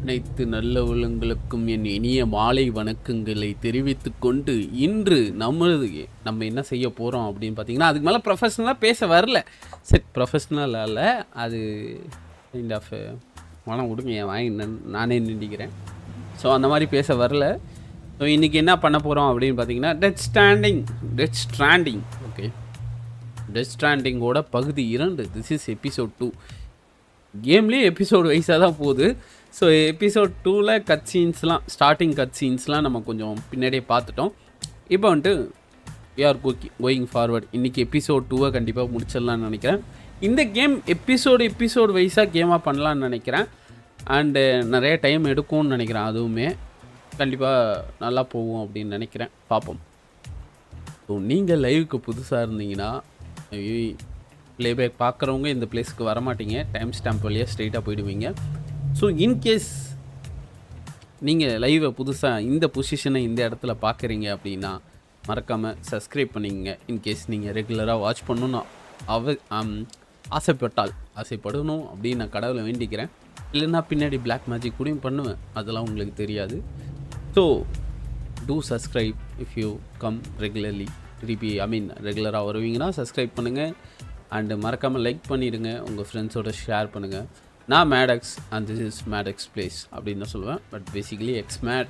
அனைத்து நல்ல உள்ளங்களுக்கும் என் இனிய மாலை வணக்கங்களை தெரிவித்துக் கொண்டு இன்று நம்ம என்ன செய்ய போகிறோம் அப்படின்னு பார்த்தீங்கன்னா, அதுக்கு மேலே ப்ரொஃபஷ்னலாக பேச வரல. சரி, ப்ரொஃபஷ்னலாக இல்லை, அது கைண்ட் ஆஃப் மனம் விடுங்க, என் வாங்கி நானே நிண்டிக்கிறேன். ஸோ அந்த மாதிரி பேச வரல. ஸோ இன்றைக்கி என்ன பண்ண போகிறோம் அப்படின்னு பார்த்தீங்கன்னா, டெத் ஸ்ட்ராண்டிங். ஓகே, டெத் ஸ்ட்ராண்டிங்கோட பகுதி 2. This is episode 2. கேம்லேயே எபிசோடு வைஸாக தான் போகுது. ஸோ எபிசோட் 2ல் கட் சீன்ஸ்லாம், ஸ்டார்டிங் கட் சீன்ஸ்லாம் நம்ம கொஞ்சம் பின்னாடியே பார்த்துட்டோம். இப்போ வந்துட்டு ஆர் கோயிங் ஃபார்வர்ட். இன்றைக்கி எபிசோட் 2வை கண்டிப்பாக முடிச்சிடலான்னு நினைக்கிறேன். இந்த கேம் எபிசோடு வைஸாக கேமாக பண்ணலான்னு நினைக்கிறேன். அண்டு நிறைய டைம் எடுக்கும்னு நினைக்கிறேன். அதுவுமே கண்டிப்பாக நல்லா போகும் அப்படின்னு நினைக்கிறேன். பார்ப்போம். ஸோ நீங்கள் லைவுக்கு புதுசாக இருந்தீங்கன்னா, ப்ளேபேக் பார்க்குறவங்க இந்த பிளேஸ்க்கு வரமாட்டீங்க. டைம் ஸ்டாம்ப் வழியாக ஸ்ட்ரெயிட்டாக போயிடுவீங்க. ஸோ இன்கேஸ் நீங்கள் லைவை புதுசாக இந்த பொசிஷனை இந்த இடத்துல பார்க்குறீங்க அப்படின்னா மறக்காமல் சப்ஸ்கிரைப் பண்ணிக்கங்க. இன்கேஸ் நீங்கள் ரெகுலராக வாட்ச் பண்ணணும்னு ஆசைப்படணும் அப்படின்னு நான் கடவுளை வேண்டிக்கிறேன். இல்லைன்னா பின்னாடி பிளாக் மேஜிக் கூடயும் பண்ணுவேன், அதெல்லாம் உங்களுக்கு தெரியாது. So do subscribe if you come regularly. ரெகுலராக வருவீங்கன்னா சப்ஸ்கிரைப் பண்ணுங்கள். அண்டு மறக்காமல் லைக் பண்ணிவிடுங்க, உங்கள் ஃப்ரெண்ட்ஸோட ஷேர் பண்ணுங்கள். நான் MADX and this is MADX plays அப்படின்னு தான் சொல்லுவேன். பட் பேசிக்கலி XMAD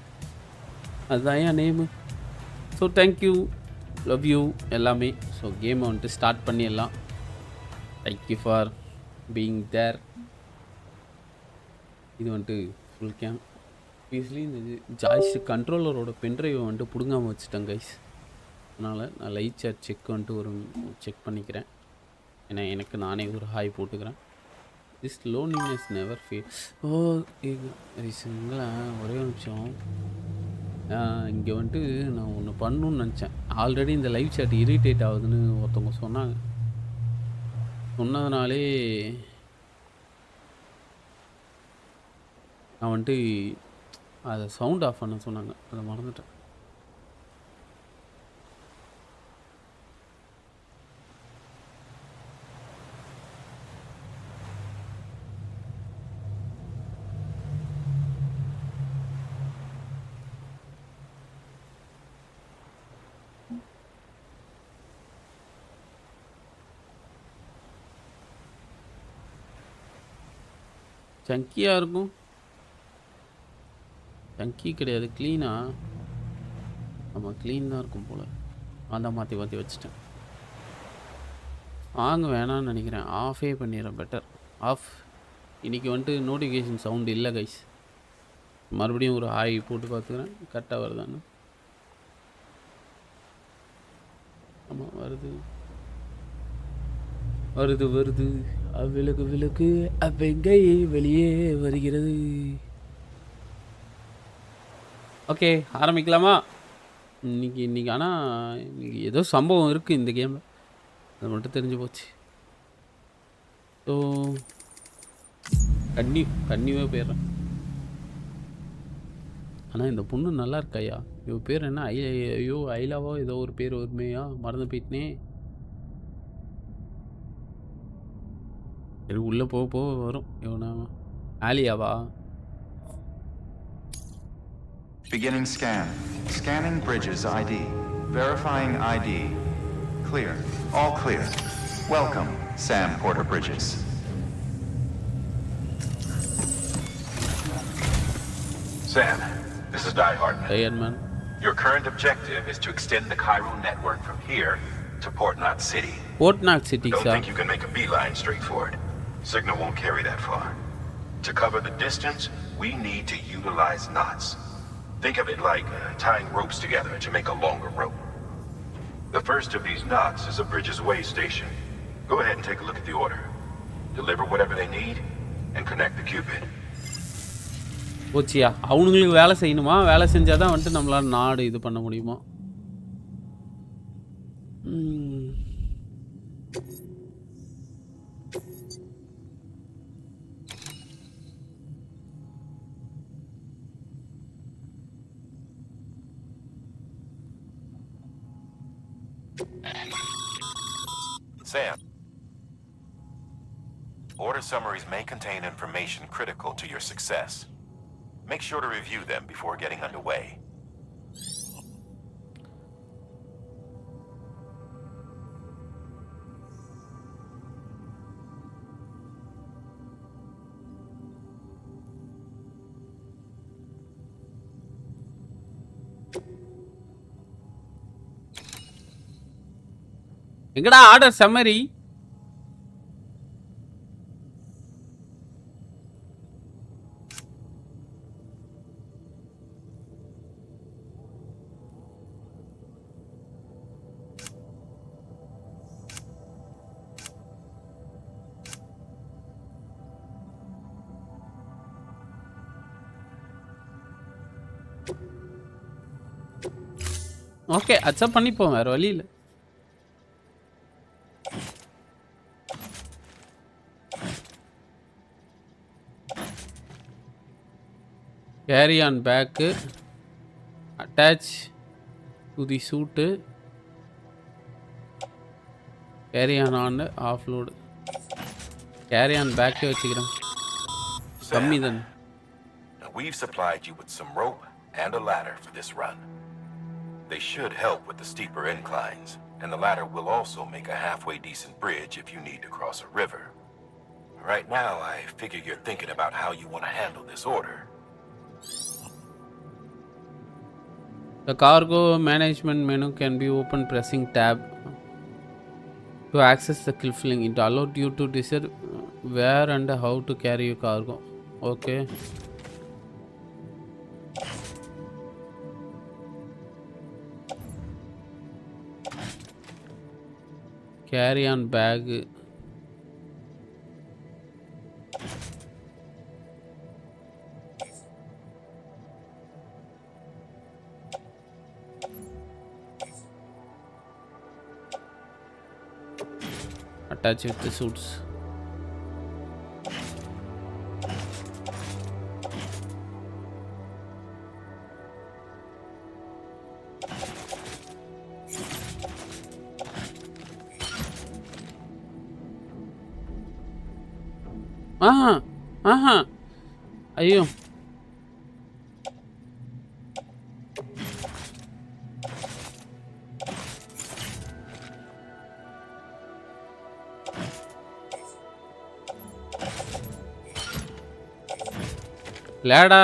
அதுதான் என் name. So thank you, love you எல்லாமே. ஸோ கேமை வந்துட்டு ஸ்டார்ட் பண்ணிடலாம். Thank you for being there. இது வந்துட்டு ஃபுல் கேம். ஈஸிலி இந்த ஜாய்ஸ் கண்ட்ரோலரோட பென்ட்ரைவை வந்துட்டு பிடுங்காமல் வச்சுட்டேன் கைஸ். அதனால் நான் லைவ் சேட் செக் வந்துட்டு ஒரு செக் பண்ணிக்கிறேன். ஏன்னா எனக்கு நானே ஒரு ஹாய் போட்டுக்கிறேன். This loneliness never feel. ரீசனுங்களா ஒரே ஒரு நிமிஷம். இங்கே வந்துட்டு நான் ஒன்று பண்ணணுன்னு நினச்சேன். ஆல்ரெடி இந்த லைவ் சேட் இரிட்டேட் ஆகுதுன்னு ஒருத்தவங்க சொன்னாங்க. சொன்னதுனாலே நான் வந்துட்டு அதை சவுண்ட் ஆஃப் பண்ண சொன்னாங்க, அதை மறந்துட்டேன். சங்கியாக இருக்கும். சங்கி கிடையாது, க்ளீனா. ஆமாம், க்ளீன் தான் இருக்கும் போல். அதான் மாற்றி வச்சுட்டேன். வாங்க வேணான்னு நினைக்கிறேன். ஆஃபே பண்ணிடுறேன், பெட்டர் ஆஃப். இன்றைக்கி வந்துட்டு நோட்டிஃபிகேஷன் சவுண்டு இல்லை கைஸ். மறுபடியும் ஒரு ஹாய் போட்டு பார்த்துக்கிறேன் கரெக்டாக வருதான்னு. ஆமாம், வருது. விளக்கு அவ்வெங்கையே வெளியே வருகிறது. ஓகே, ஆரம்பிக்கலாமா? இன்னைக்கு ஆனால் இன்னைக்கு ஏதோ சம்பவம் இருக்குது இந்த கேமில், அது மட்டும் தெரிஞ்சு போச்சு. ஸோ கன்னியூவே போயிடுறேன். ஆனால் இந்த பொண்ணு நல்லா இருக்காயா? இவ பேர் என்ன? ஐலாவோ ஏதோ ஒரு பேர் வருமையா, மறந்து போயிட்டனே. உள்ளே போக வரும். இவனா ஆலியாவா? Beginning scan. Scanning bridges ID. Verifying ID. Clear. All clear. Welcome, Sam Porter Bridges. Sam, this is Die Hard. Hey, man. Your current objective is to extend the Cairo network from here to Port Knot City. Port Knot City, Don't think you can make a beeline straight for it. Signal won't carry that far. To cover the distance, we need to utilize knots. Think of it like tying ropes together to make a longer rope. The first of these knots is a Bridges Way station. Go ahead and take a look at the order. Deliver whatever they need and connect the Cupid. போச்சியா, அவனுங்களுக்கு வேலை செய்யணுமா? வேலை செஞ்சால் தான் வந்துட்டு நம்மளால் நாடு இது பண்ண முடியுமா? Sam, order summaries may contain information critical to your success. Make sure to review them before getting underway. எங்கடா ஆர்டர் சம்மரி? ஓகே, அக்செப்ட் பண்ணிப்போம், வேற வழி இல்லை. Carry on back, attach to the suit, carry on offload, carry on back வச்சுக்கிறேன். கம்மி தான். Now we've supplied you with some rope and a ladder for this run. They should help with the steeper inclines, and the ladder will also make a halfway decent bridge if you need to cross a river. Right now, I figure you're thinking about how you want to handle this order. The cargo management menu can be opened pressing tab to access the cliff link. It allows you to decide where and how to carry your cargo. Okay. Carry on bag. Attach with the suits. ஐயோ, லேடா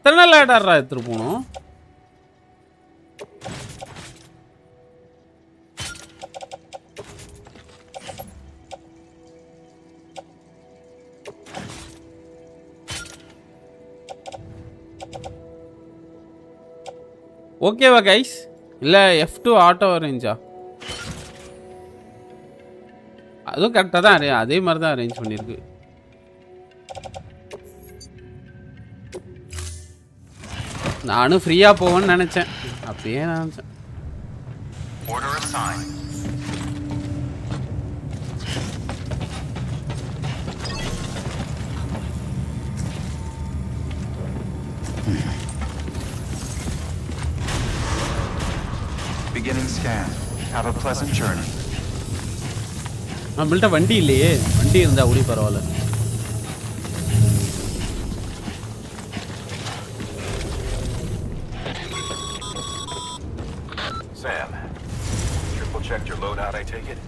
எத்தனை லேடர்ரா எடுத்துட்டு போகணும்? ஓகேவா guys? இல்லை F2 auto அரேஞ்சா? அதுவும் கரெக்டாக தான் அதே மாதிரி தான் அரேஞ்ச் பண்ணியிருக்கு. நானும் ஃப்ரீயாக போவேன்னு நினச்சேன், அப்படியே நினச்சேன். Order assigned. Beginning scan. Have a pleasant journey. நம்மள்ட்ட வண்டி இல்லையே, வண்டி இருந்தால் கூட பரவாயில்ல. Sam, triple checked your loadout, I take it?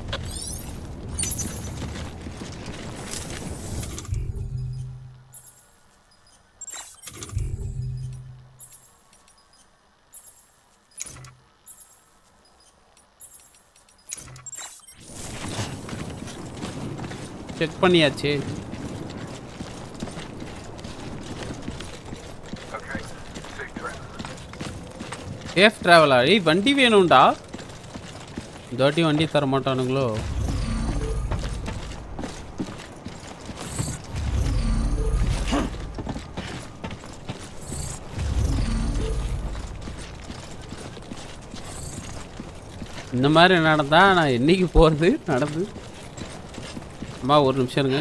Check பண்ணியாச்சு. சேஃப் ட்ராவலா? ஏய் வண்டி வேணும்டா. இந்த வாட்டி வண்டி தர மாட்டானுங்களோ? இந்த மாதிரி நடந்தா நான் என்னைக்கு போகிறது நடந்து. அம்மா ஒரு நிமிஷம் இருங்க.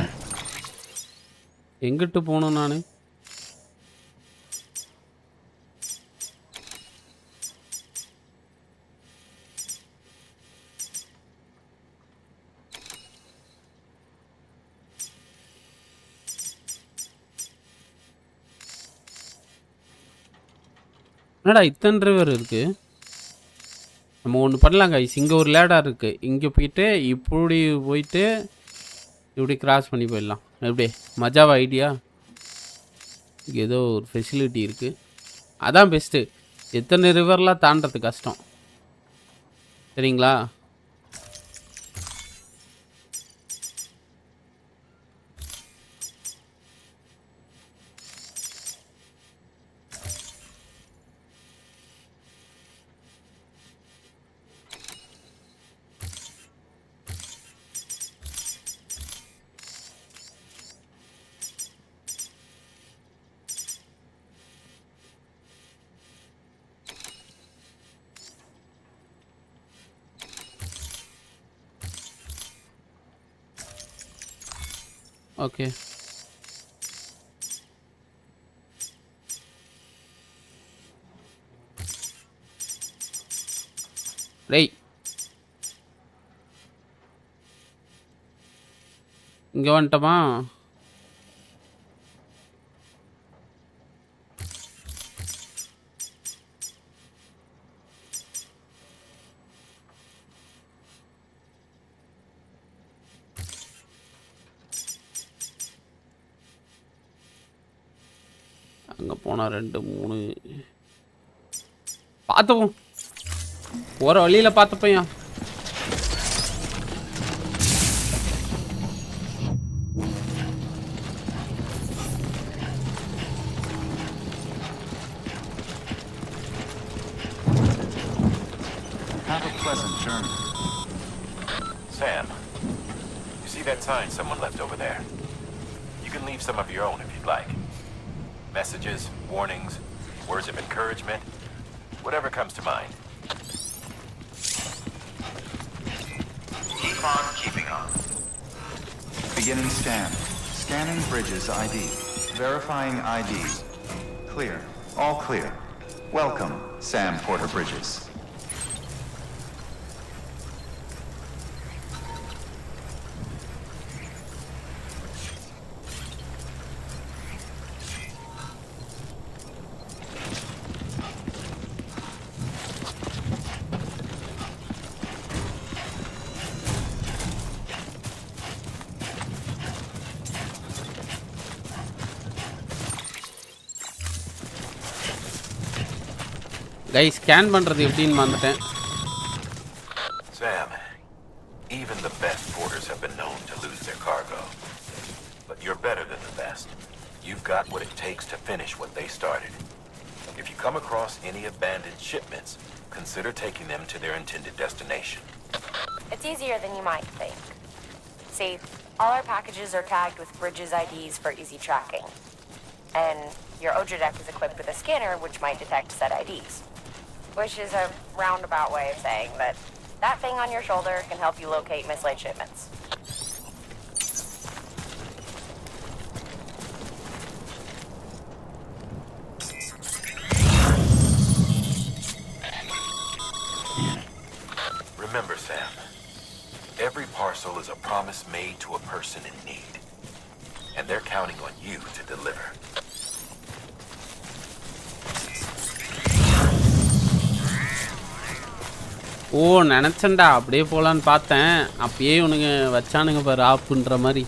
எங்கிட்டு போகணும் நான்? என்னடா இத்தனை டிரைவர் இருக்கு? நம்ம ஒன்று பண்ணலாங்க. இங்கே ஒரு லேடர் இருக்கு. இங்கே போயிட்டு இப்படி போயிட்டு இப்படி கிராஸ் பண்ணி போயிடலாம். எப்படி மஜாவா ஐடியா? ஏதோ ஒரு ஃபெசிலிட்டி இருக்குது, அதான் பெஸ்ட்டு. எத்தனை ரிவர்லாம் தாண்டறது கஷ்டம் சரிங்களா? ஓகே டேய் இங்கே வந்துட்டோமா? அங்கே போனால் 2 3 பார்த்துப்போம். போகிற வழியில் பார்த்துப்பையா. Have a pleasant journey. Sam, you see that sign someone left over there? You can leave some of your own if you'd like. Messages, warnings, words of encouragement, whatever comes to mind. Keep on keeping on. Beginning scan. Scanning bridges ID. Verifying ID. Clear. All clear. Welcome, Sam Porter Bridges. Guys scan பண்ணுறது எப்படின்னு மறந்துட்டேன். Sam, even the best porters have been known to lose their cargo. But you're better than the best. You've got what it takes to finish what they started. If you come across any abandoned shipments, consider taking them to their intended destination. It's easier than you might think. See, all our packages are tagged with Bridges IDs for easy tracking. And your Odra deck is equipped with a scanner which might detect said IDs. Which is a roundabout way of saying that that thing on your shoulder can help you locate mislaid shipments. Remember, Sam, every parcel is a promise made to a person in need. And they're counting on you to deliver. ஓ நினச்சேன்டா அப்படியே போகலான்னு பார்த்தேன். அப்பயே இவனுங்க வச்சானுங்க பாரு ஆப்புன்ற மாதிரி.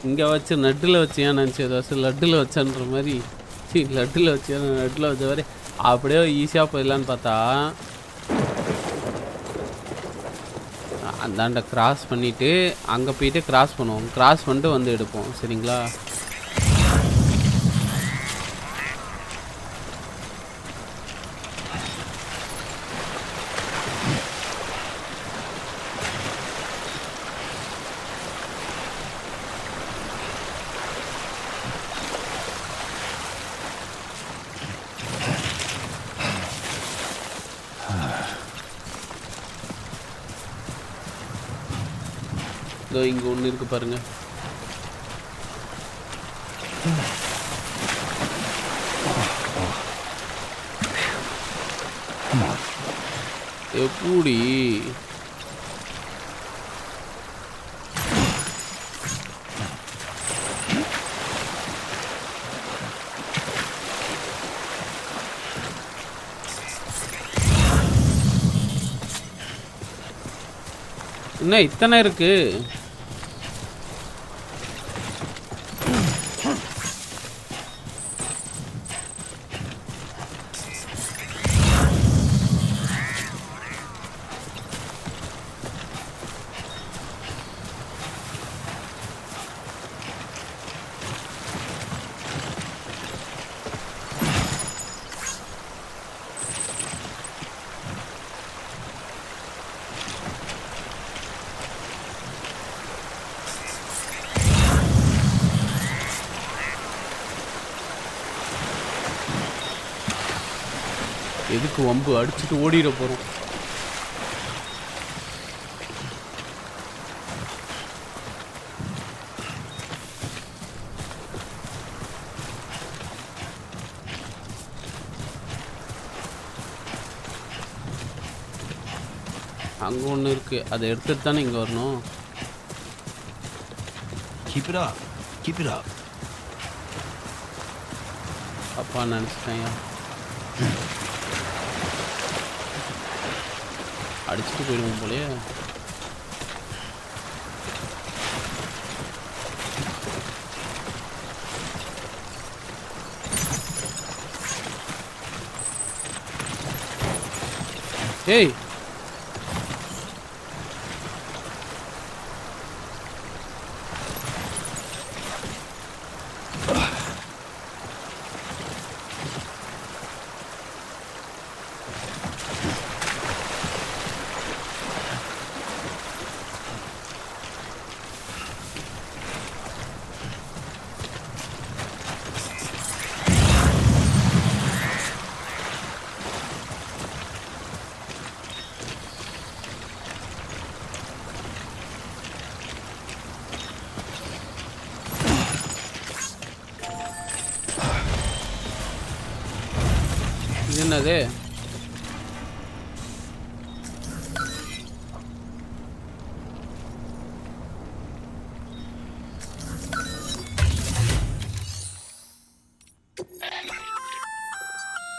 இங்கே வச்சு நட்டில் வச்சியா நினச்சி ஏதாச்சும் லட்டில் வச்சன்ற மாதிரி. லட்டில் வச்சியா நட்டில் வச்ச மாதிரி அப்படியே ஈஸியாக போயிடலான்னு பார்த்தா அந்தாண்ட கிராஸ் பண்ணிவிட்டு அங்கே போயிட்டு கிராஸ் பண்ணுவோம். கிராஸ் பண்ணிட்டு வந்து எடுப்போம். சரிங்களா? இதோ இங்கே ஒன்று இருக்குது பாருங்கள். எப்படி என்ன இத்தனை இருக்கு? எதுக்கு வம்பு? அடிச்சுட்டு ஓடிட போகிறோம். அங்கே ஒன்று இருக்குது, அதை எடுத்துட்டு தானே இங்கே வரணும். Keep it up. Keep it up. அப்பா நினச்சிட்டேன். அடிச்சுட்டு போயிடுவோம் போலயே. ஏய் என்னது?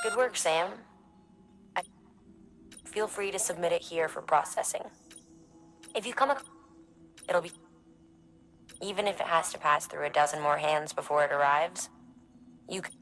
Good work, Sam. Feel free to submit it here for processing. If you come across, it'll be, even if it has to pass through a dozen more hands before it arrives, you can.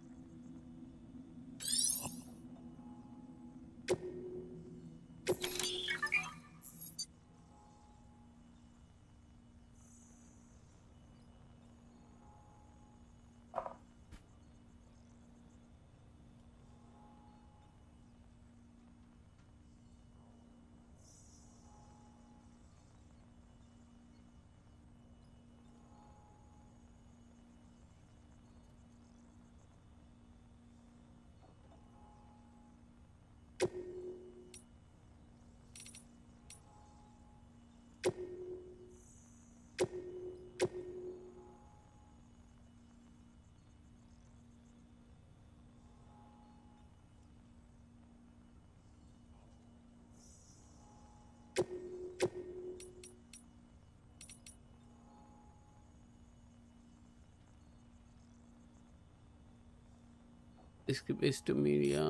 इसके best media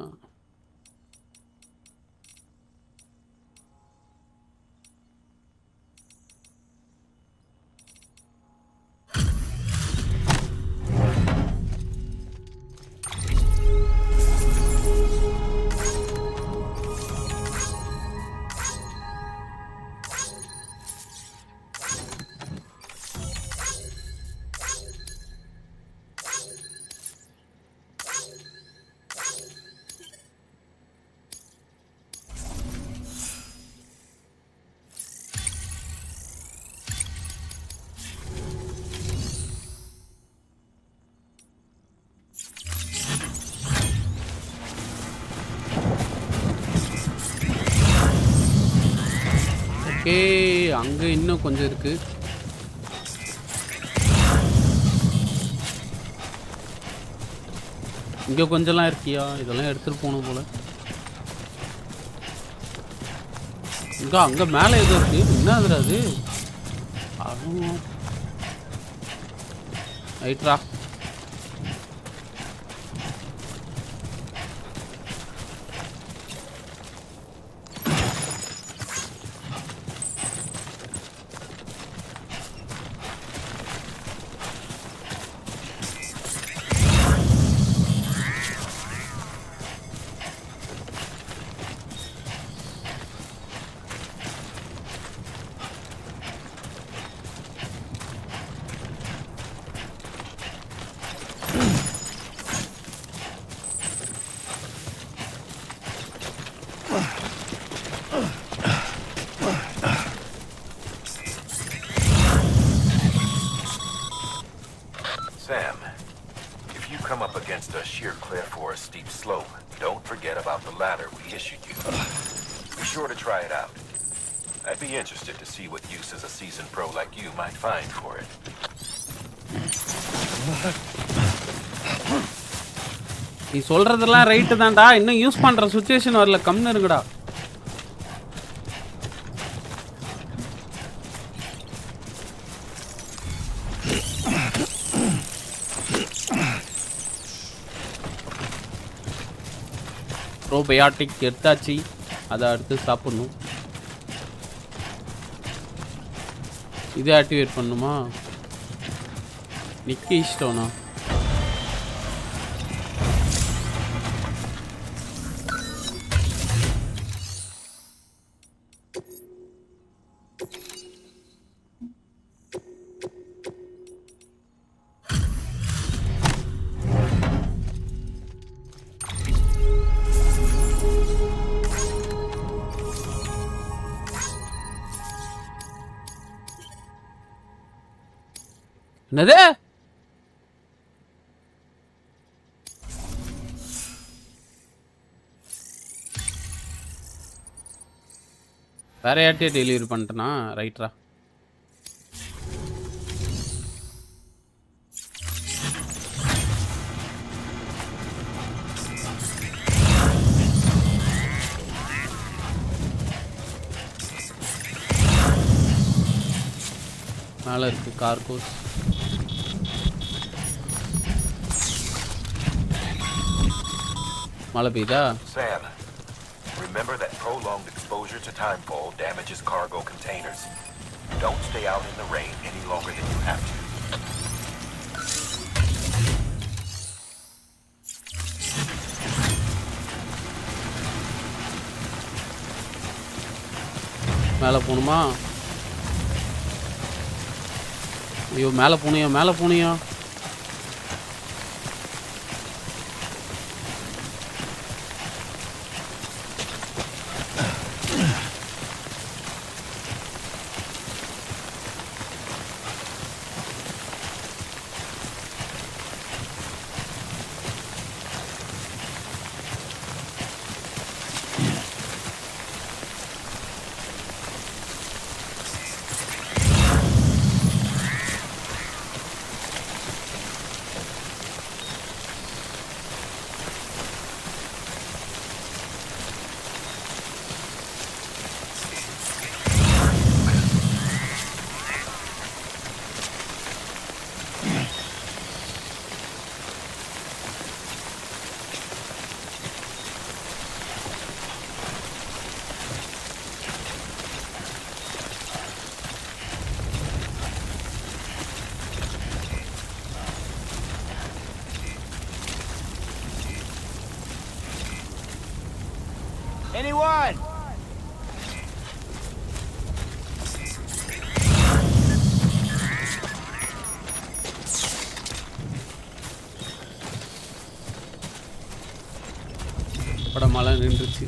okay, அங்கே இன்னும் கொஞ்சம் இருக்கு. இங்கே கொஞ்சம்லாம் இருக்கியா? இதெல்லாம் எடுத்துகிட்டு போகணும் போல. இங்கே அங்கே மேலே எதுவும் இருக்கு. என்ன அது? ரைட்ரா. Sam, if you come up against a sheer cliff or a steep slope, don't forget about the ladder we issued you. Be sure to try it out. I'd be interested to see what uses a seasoned pro like you might find for it. நீ சொல்றதெல்லாம் right தான்டா. இன்னும் use பண்ற situation வரல. கம்னு இருக்குடா. Probiotic எடுத்தாச்சு. அதை அடுத்து சாப்பிடணும். இதை ஆக்டிவேட் பண்ணுமா? நிக்க இஷ்டம்னா என்னது? வேற யார்ட்டே டெலிவரி பண்ணிட்டேனா? ரைட்ரா. மேலே இருக்கு கார்கோஸ். மழை பெய்தா? Sam, remember that prolonged exposure to timefall damages cargo containers. Don't stay out in the rain any longer than you have to. மேலே போகணுமா? ஐயோ, மேலே போனியா? மேலே போனியா? Anyone? படம் மழை நின்றுச்சு.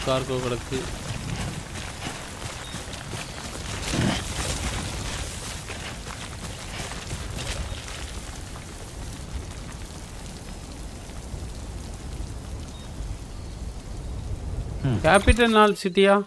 கார்கோ கிடக்கு. கேபிட்டல் நாள் சிட்டியா?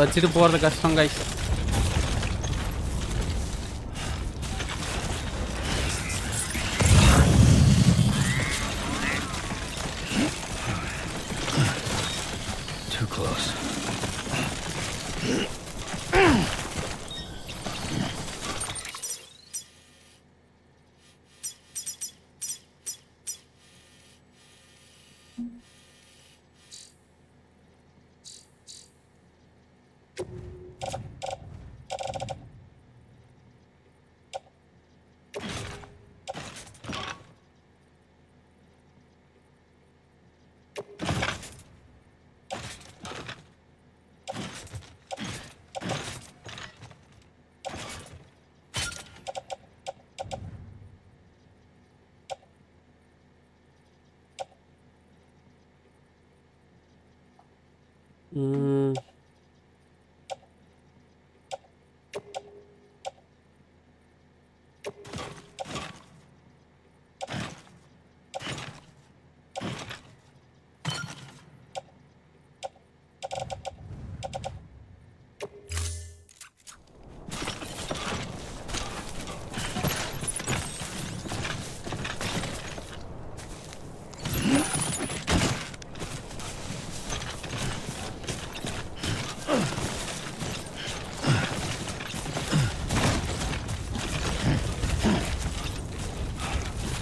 வச்சுட்டு போகிறது கஷ்டம் கைஸ். Too close.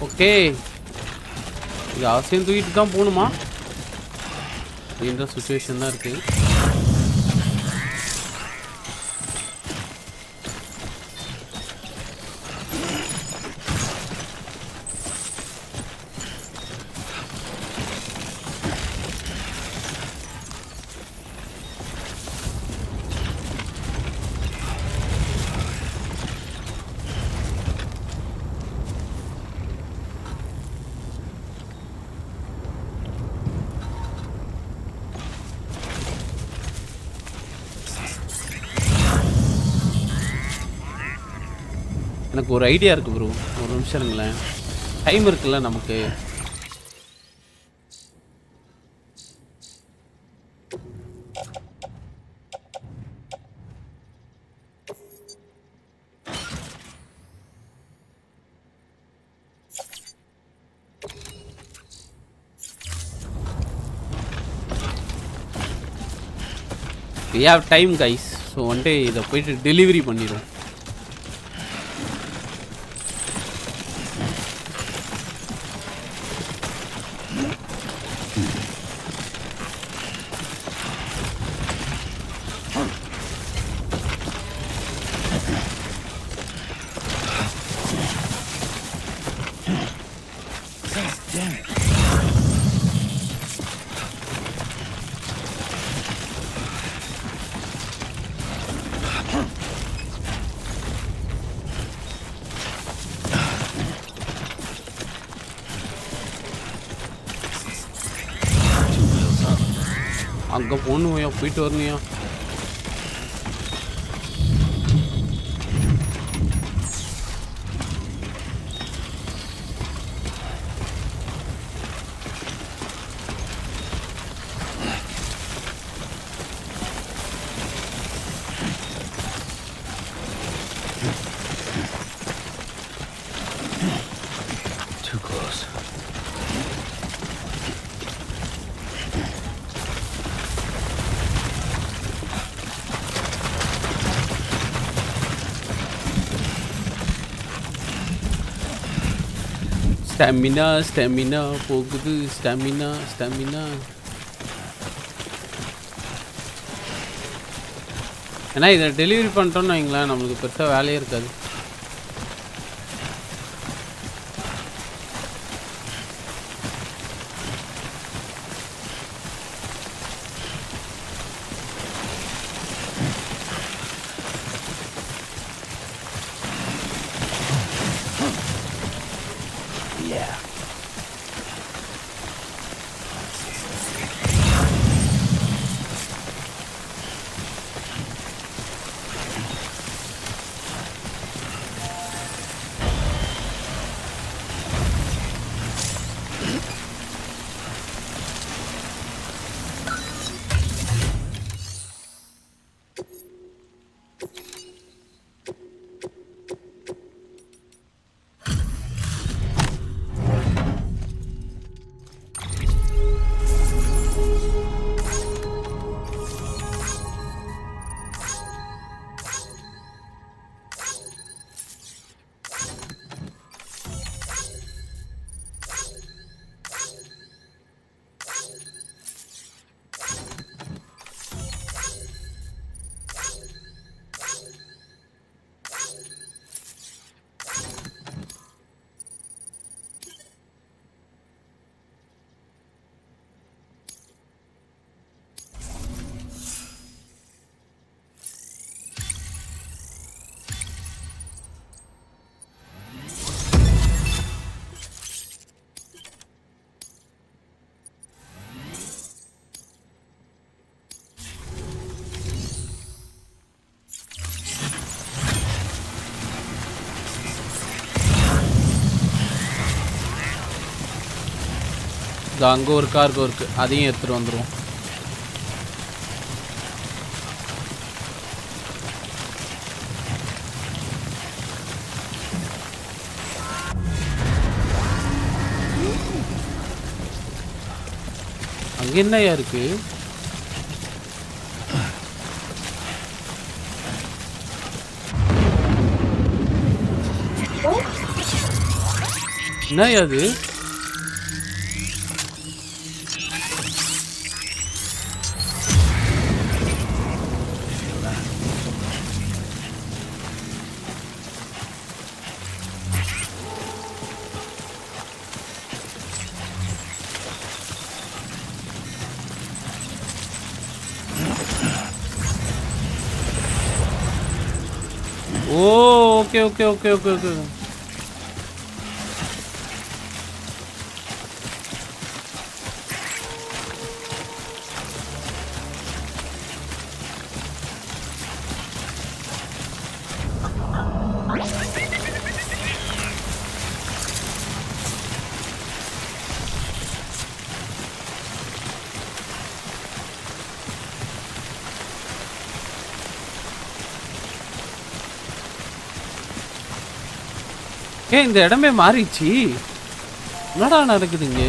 ஓகே, இது அவசியம் தூக்கிட்டு தான் போகணுமா அப்படின்ற சுச்சுவேஷன் தான் இருக்குது. எனக்கு ஒரு ஐடியா இருக்குது ப்ரோ, ஒரு நிமிஷம் இருங்களேன். டைம் இருக்குல்ல நமக்கு. we have time guys, so வந்துட்டு இதை போயிட்டு டெலிவரி பண்ணிடுவோம். அங்கே போகணுமையா, போயிட்டு வரணுயா. Too close. ஸ்டாமினா போகுது. ஸ்டாமினா. ஏன்னா இதை டெலிவரி பண்ணிட்டோம்னு வைங்களேன், நம்மளுக்கு பெருசாக வேலையே இருக்காது. அங்கே ஒரு கார்கோ இருக்குது, அதையும் எடுத்துகிட்டு வந்துடுவோம். அங்கே என்னையா இருக்கு? என்னையா அது? Okay okay okay okay okay. இந்த இடமே மாறிடுச்சு. என்னடா நடக்குதுங்க?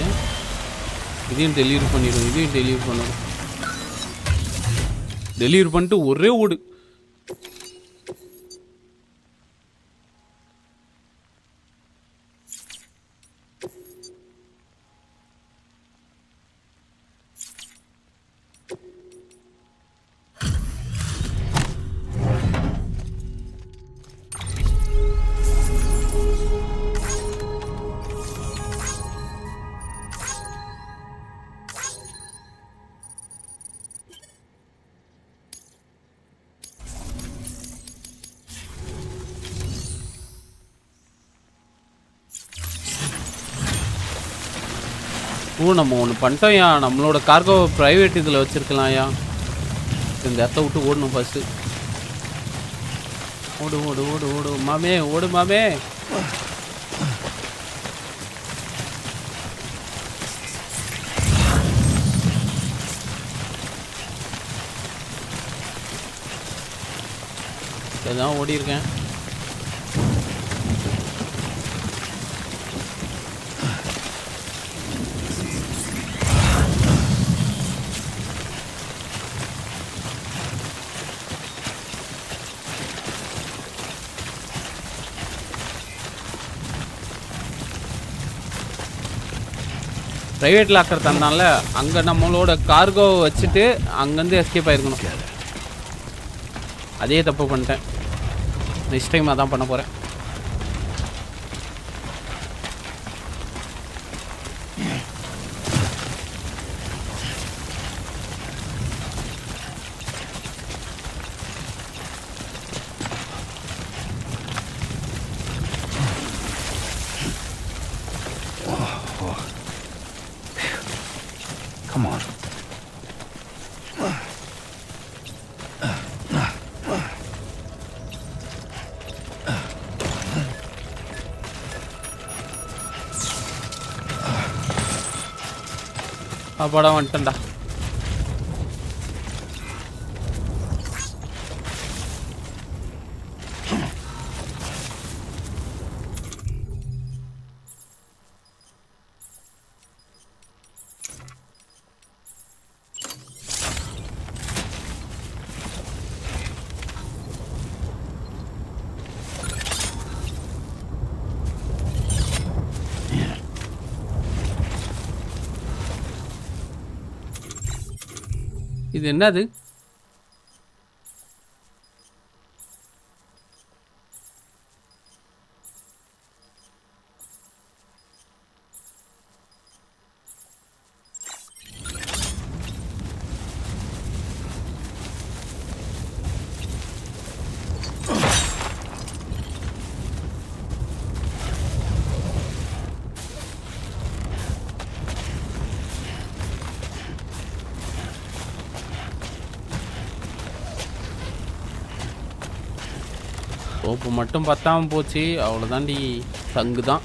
இதையும் டெலிவரி பண்ணிடும், இதையும் டெலிவரி பண்ணிடும். டெலிவரி பண்ணிட்டு ஒரே ஓடு. நம்ம ஒன்று பண்ணிட்டோம்யா, நம்மளோட கார்கோ ப்ரைவேட் இதில் வச்சுருக்கலாம்யா. இந்த இடத்த விட்டு ஓடணும் ஃபஸ்ட்டு. ஓடு ஓடு ஓடு ஓடு மாமே, ஓடு மாமே. இதுதான் ஓடி இருக்கேன். ப்ரைவேட் லாக்கர் தந்தால அங்கே நம்மளோட கார்கோவை வச்சுட்டு அங்கேருந்து எஸ்கேப் ஆகிருக்கணும். அதே தப்பு பண்ணிட்டேன். நெக்ஸ்ட் டைம் அதான் பண்ண போகிறேன். Come on. படம் வந்துட்டேன்டா. இது என்னது? சோப்பு மட்டும் பத்தாமல் போச்சு, அவ்வளோதாண்டி. சங்கு தான்.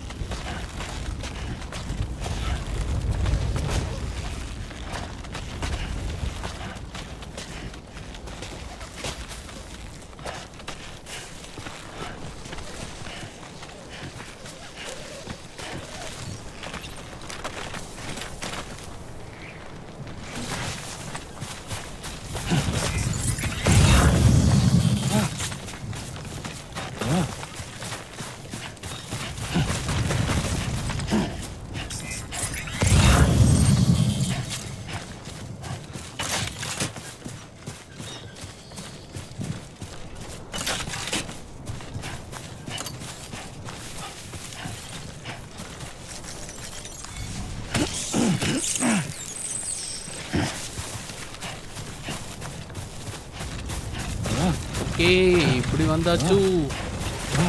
ஓகே, இப்படி வந்தாச்சு,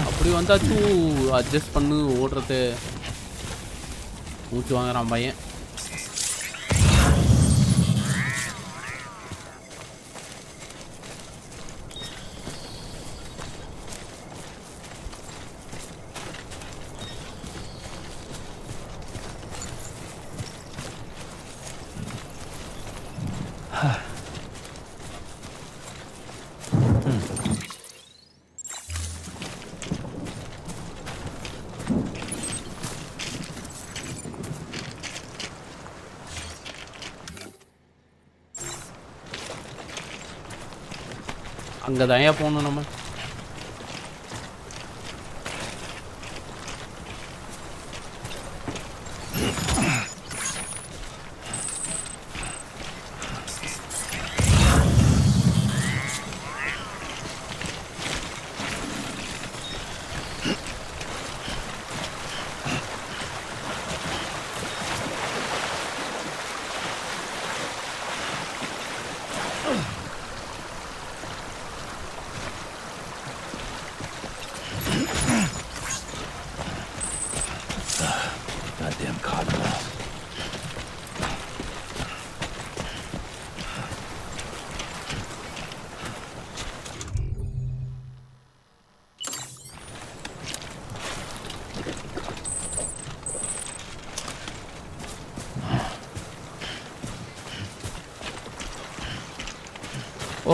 அப்படி வந்தாச்சு. அட்ஜஸ்ட் பண்ணு ஓடுறது. மூச்சு வாங்குறான் பையன். அங்கே தான் போகணும் நம்ம. Goddamn codpill.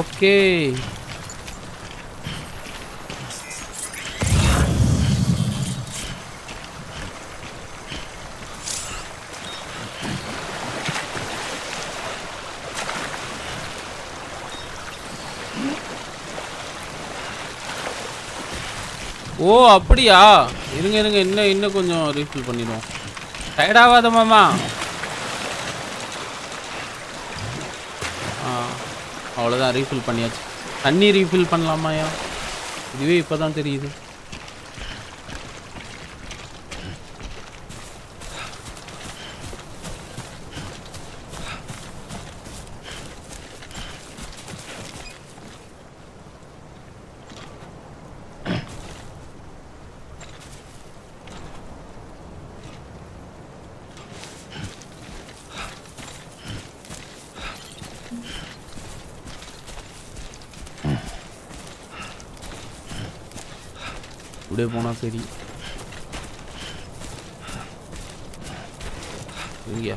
Okay. ஓ அப்படியா? இருங்க இன்னும் கொஞ்சம் ரீஃபில் பண்ணிடுவோம். டயர்ட் ஆகாத மாமா. அவ்வளோதான், ரீஃபில் பண்ணியாச்சு. தண்ணி ரீஃபில் பண்ணலாமாயா? இதுவே இப்போ தான் தெரியுது. இப்படியே போனால் சரி. சரியா,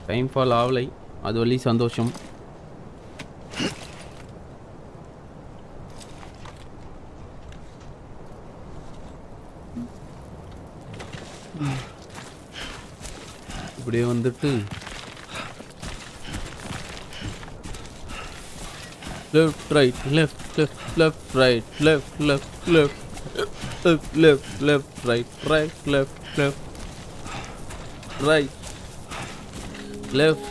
டைம் ஃபால் ஆகலை, அது வழி சந்தோஷம். இப்படியே வந்துட்டு left right left left left right left left left left right left right left right left.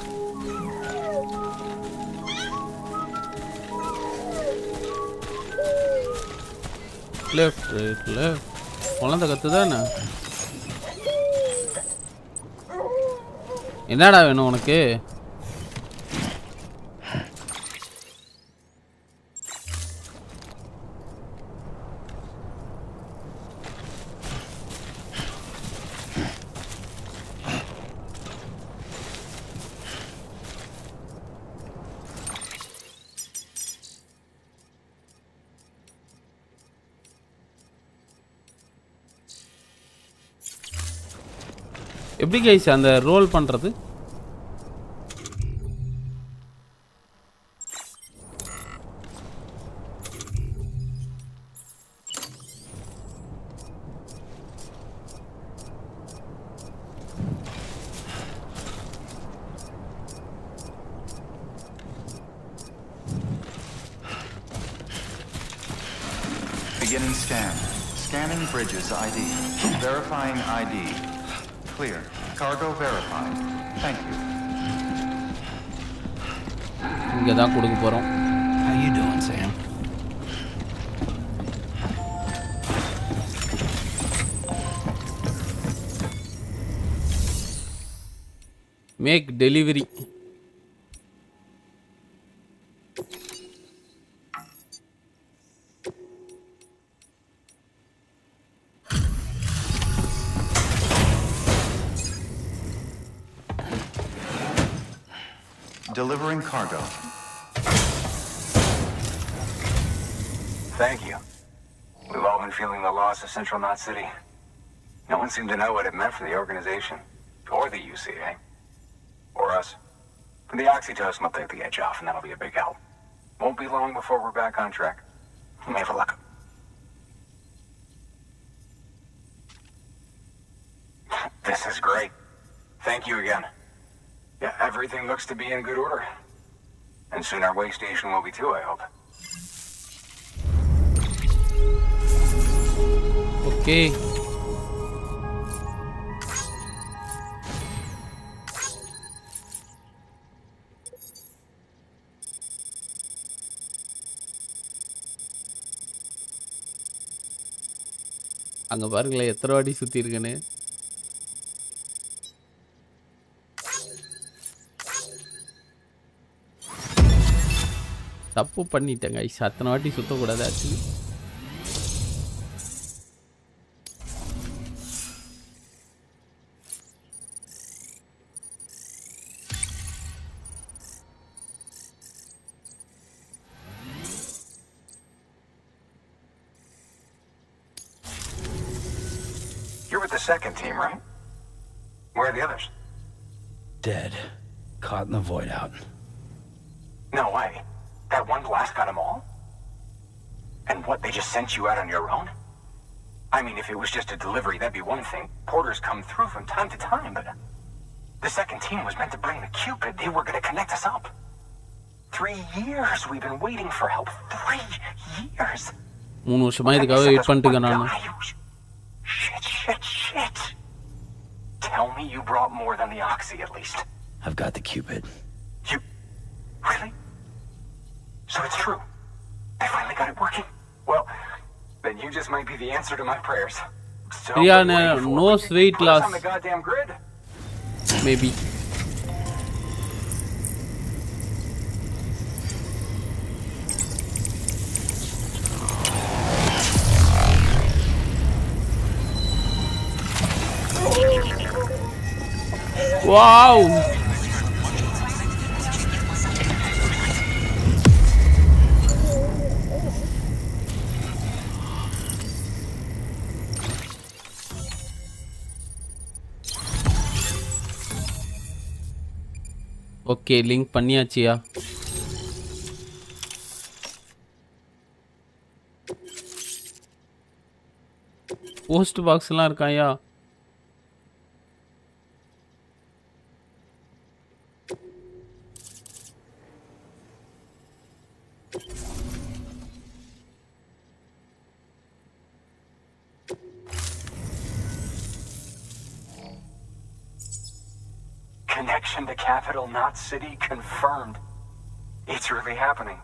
குழந்தை கத்துதானே? என்னடா வேணும் உனக்கு? எப்படி கைஸ் அந்த ரோல் பண்ணுறது? Beginning scan. Scanning bridges ID. Verifying ID. Clear. Cargo verified. Thank you. இங்கே தான் கொடுக்க போகிறோம். How you doing, Sam? Make delivery. Delivering cargo. Thank you. We've all been feeling the loss of Central Knot City. No one seemed to know what it meant for the organization, or the UCA, or us. But the oxytocin will take the edge off, and that'll be a big help. Won't be long before we're back on track. May have luck. This is great. Thank you again. Yeah, everything looks to be in good order. And soon our way station will be too, I hope. Okay. அங்கே பாருங்களேன் எத்தனை வாடி சுற்றி இருக்குன்னு. தப்பு பண்ணிட்டேங்க ice, அத்தனை வாட்டி சுற்றக்கூடாது actually. You're with the second team, right? Where are the others? Dead. Caught in the void out. No way. That one blast got them all? And what, they just sent you out on your own? I mean, if it was just a delivery, that'd be one thing. Porters come through from time to time, but the second team was meant to bring the Cupid. They were going to connect us up. 3 years we've been waiting for help. 3 years. 3 வருஷமா இதுக்காக wait பண்ணிட்டு நான். Shit. Tell me you brought more than the oxy at least. I've got the Cupid. You... Really? So it's true. They finally got it working. Well, then you just might be the answer to my prayers. So Yeah, what are you waiting for? no weight Put us loss. on the goddamn grid. Maybe. Wow. Okay link பண்ணியாச்சியா post பாக்ஸ்லாம் இருக்காயா Connection to capital, not city, confirmed. It's really happening.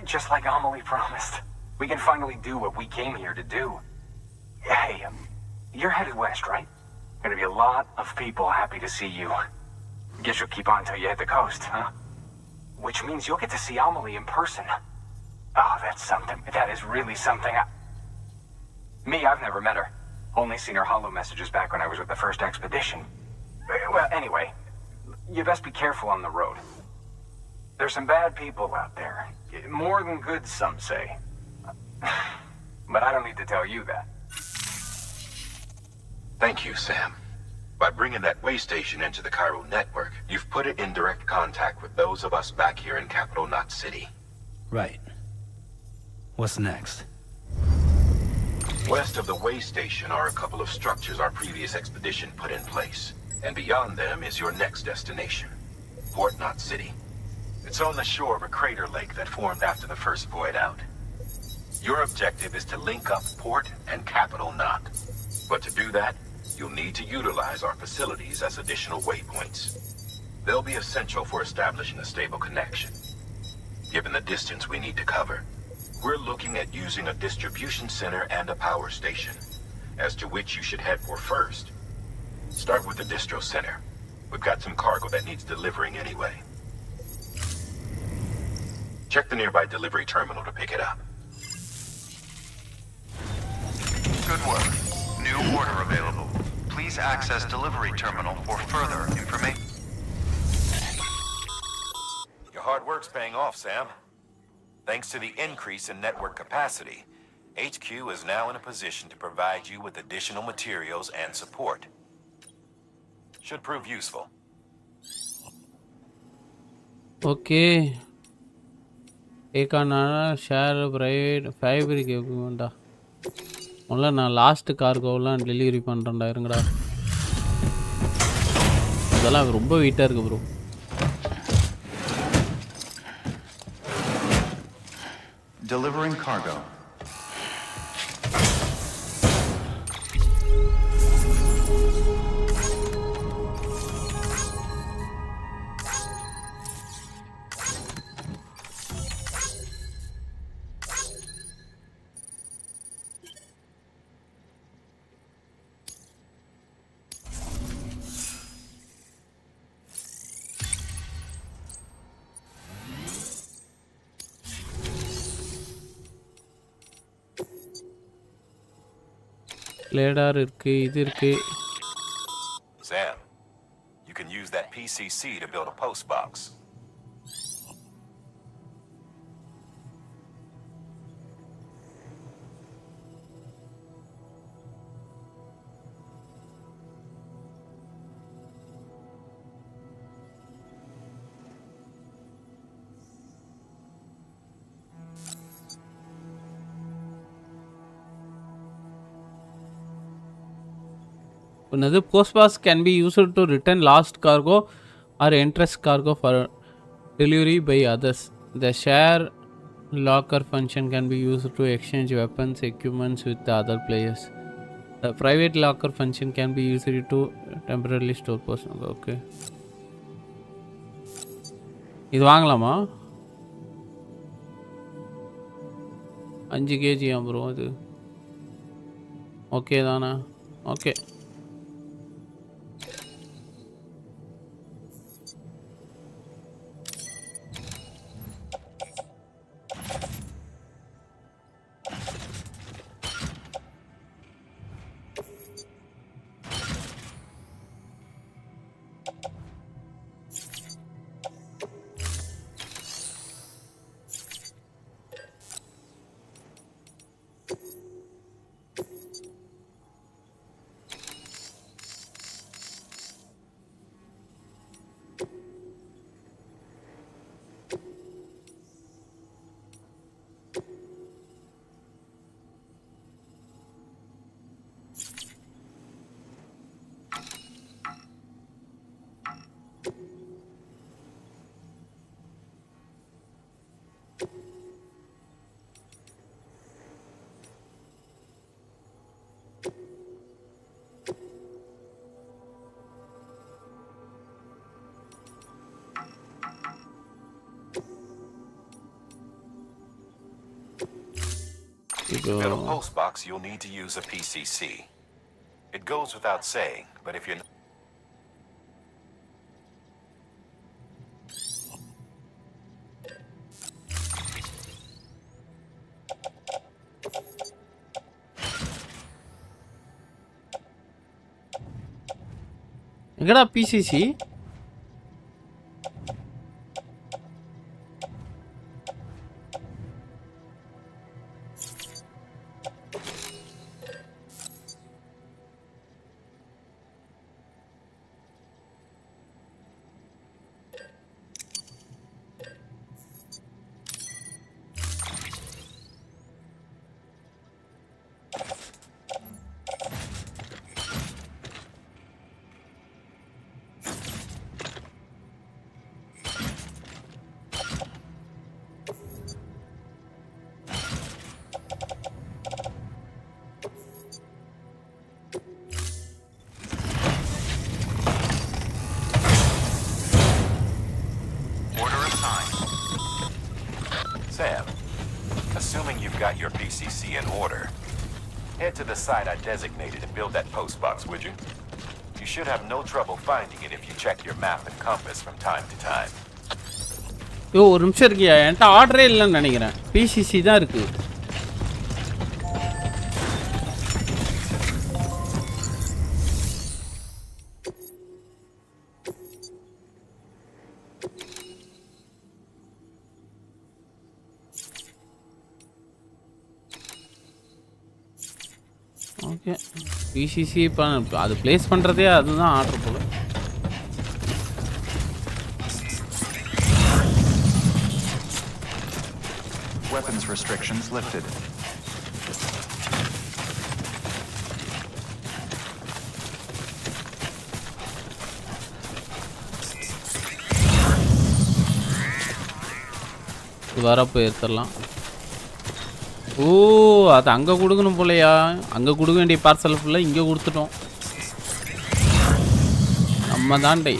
Just like Amelie promised. We can finally do what we came here to do. Hey, you're headed west, right? Gonna be a lot of people happy to see you. Guess you'll keep on till you hit the coast, huh? Which means you'll get to see Amelie in person. Oh, that's something. That is really something. Me, I've never met her. Only seen her holo messages back when I was with the first expedition. Well, anyway, you best be careful on the road. There's some bad people out there. More than good, some say. But I don't need to tell you that. Thank you, Sam. By bringing that way station into the Cairo network, you've put it in direct contact with those of us back here in Capital Knot City. Right. What's next? West of the way station are a couple of structures our previous expedition put in place. And beyond them is your next destination, Port Knot City. It's on the shore of a crater lake that formed after the first void out. Your objective is to link up Port and Capital Knot. But to do that, you'll need to utilize our facilities as additional waypoints. They'll be essential for establishing a stable connection. Given the distance we need to cover, we're looking at using a distribution center and a power station, as to which you should head for first. Start with the distro center. We've got some cargo that needs delivering anyway. Check the nearby delivery terminal to pick it up. Good work. New order available. Please access delivery terminal for further information. Your hard work's paying off, Sam. Thanks to the increase in network capacity, HQ is now in a position to provide you with additional materials and support. Should prove useful. Okay ஏக்கானா share private ஃபைபருக்கு வேண்டா முதல்ல நான் last கார்கோவெலாம் delivery பண்ணுறேன்டா இருங்கடா இதெல்லாம் ரொம்ப வெயிட்டாக இருக்குது ப்ரோ Delivering cargo. லேடார் இருக்குது இது இருக்குது Sam, you can use that PCC to build a post box. Another post box can be used to return lost cargo or interest cargo for delivery by others. The share locker function can be used to exchange weapons, equipments with the other players. The private locker function can be used to temporarily store personal. Okay. இது வாங்கலாமா 5 kg bro அது. Okay தானே? Okay. To build a post box, you'll need to use a PCC. It goes without saying, but if you're எங்கடா PCC? Sam, assuming you've got your PCC in order, head to the site I designated and build that post box, would you? You should have no trouble finding it if you check your map and compass from time to time. யோ ஒரு நிமிஷம் இருக்கியா? என்கிட்ட ஆர்டரே இல்லைன்னு நினைக்கிறேன். PCC தான் இருக்கு. Okay PCC இப்போ அது ப்ளேஸ் பண்ணுறதே அதுதான் ஆர்டர் போல. Weapons restrictions lifted. வரப்போ எடுத்துடலாம். ஓ அது அங்கே கொடுக்கணும் போலையா? அங்கே கொடுக்க வேண்டிய பார்சல் ஃபுல்லாக இங்கே கொடுத்துட்டோம். நம்ம தாண்டை.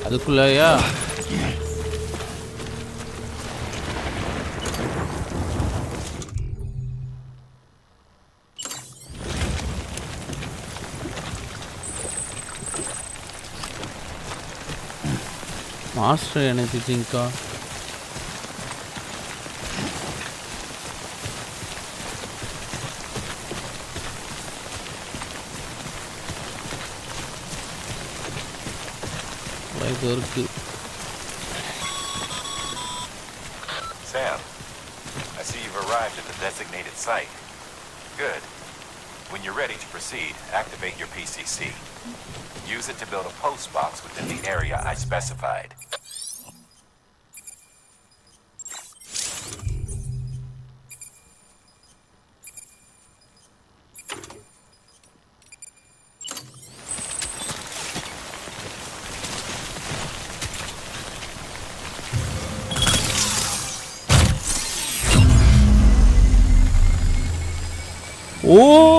அதுக்குள்ளயா? Master energy ட்ரிங்கா? இது இருக்கு. Sam, I see you've arrived at the designated site. Good. When you're ready to proceed, activate your PCC. Use it to build a post box within the area I specified. Oh!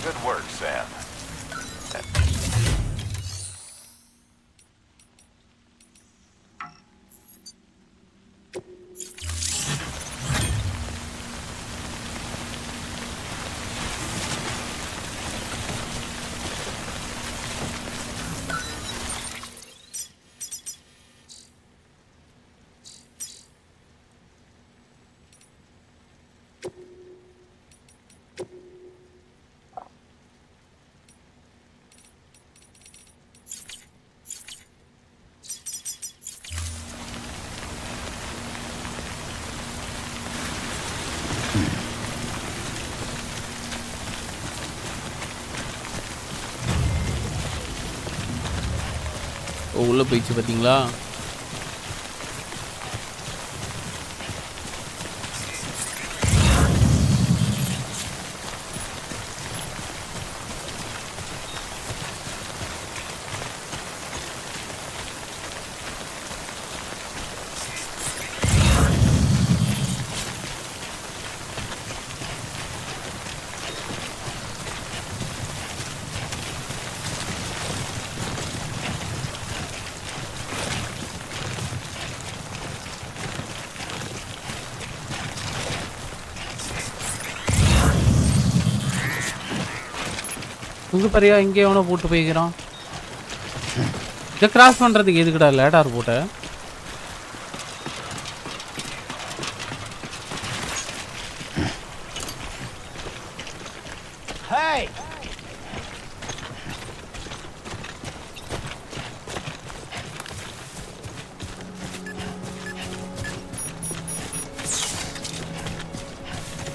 Good work, Sam. உள்ள போயிடுச்சு பாத்தீங்களா? இங்க பாரியா, இங்கே எவனோ போட்டு போய்க்கிறான். இதை cross பண்ணுறதுக்கு எதுக்குடா லேடார் போட்ட?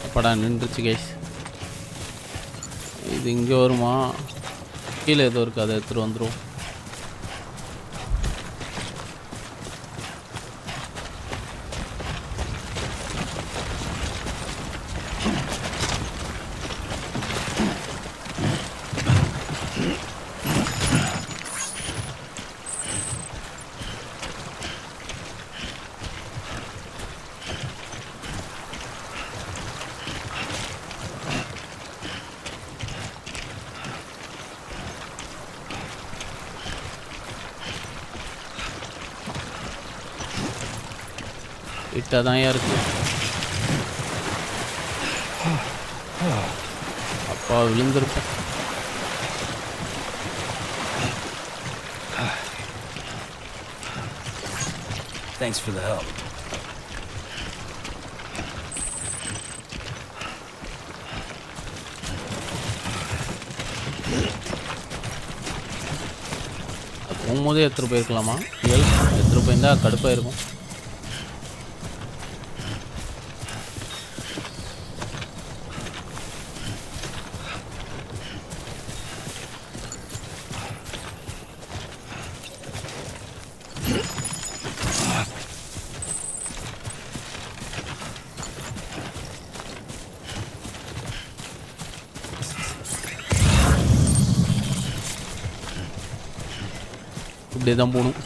அப்படா நின்றுச்சு கைஸ். இது இங்கே வருமா? கீழே ஏதோ இருக்குது, அதை எடுத்துகிட்டு வந்துடும். இட்டாதான் இருக்கு. அப்பா விழுந்திருப்பேன். Thanks for the help. போகும்போதே எடுத்துகிட்டு போயிருக்கலாமா? எடுத்துகிட்டு போயிருந்தா கடுப்பாக இருக்கும். இப்படியே தான் போகணும்.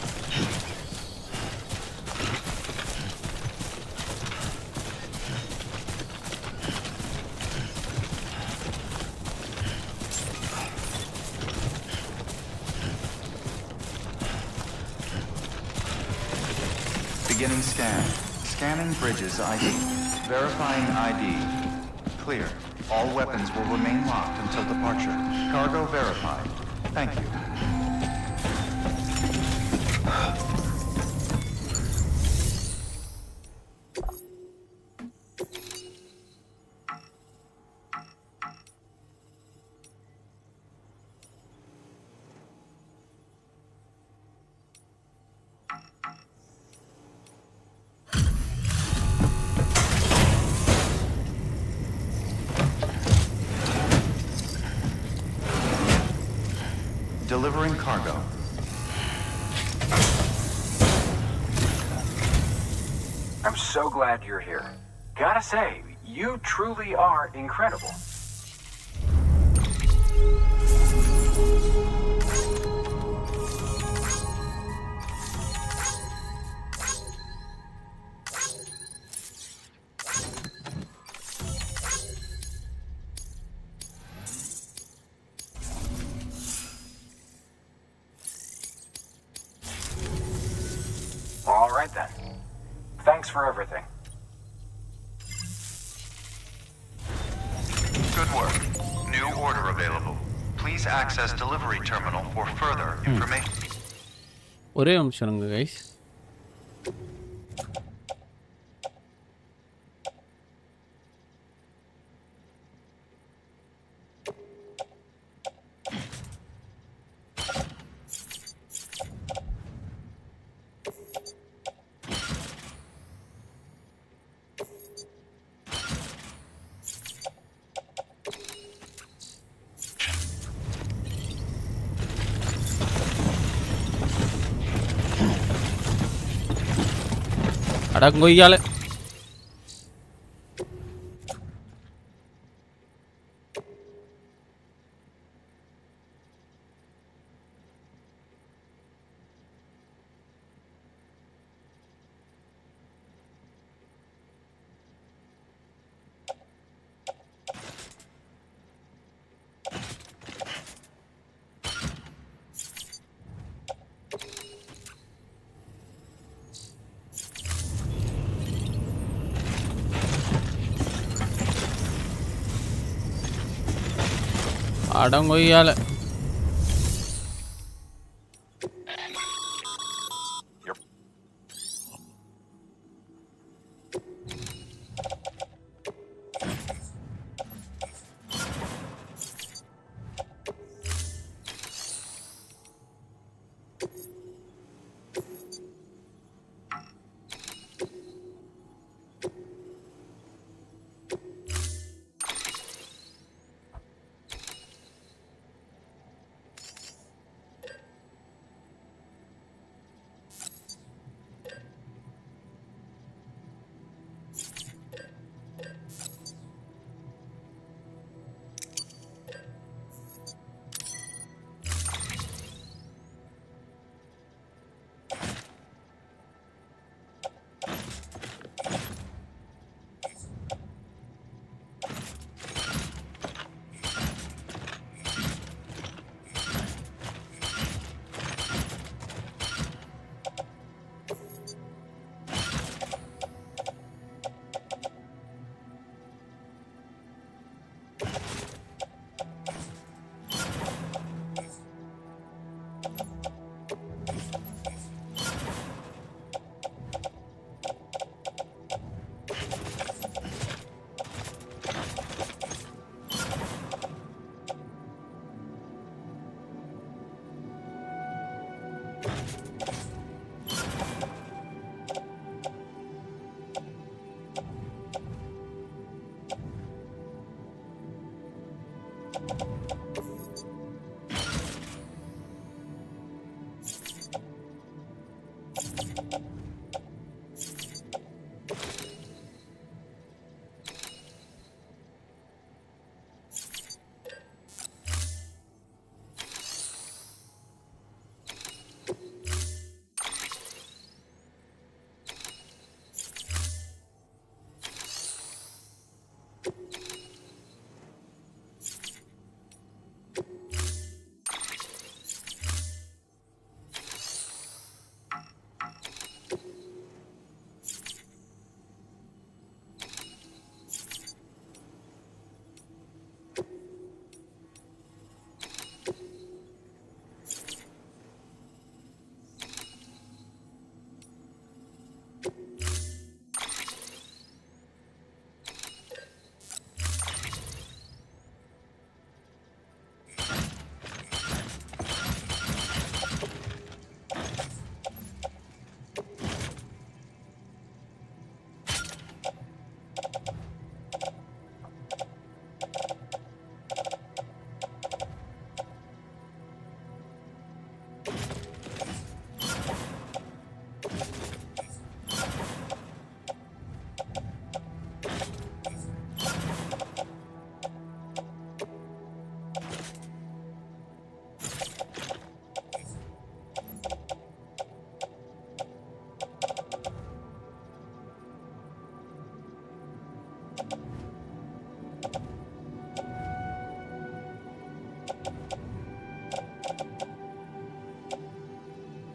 Beginning scan. Scanning bridges ID. Verifying ID. Clear. All weapons will remain locked until departure. Cargo verified. Thank you. Delivering cargo. I'm so glad you're here. Gotta say, you truly are incredible. All right then. Thanks for everything. Good work. New order available. Please access delivery terminal for further information. ஒரே நிமிஷம் இருங்க guys. அடங்கொய்யால அடங்கொய்யால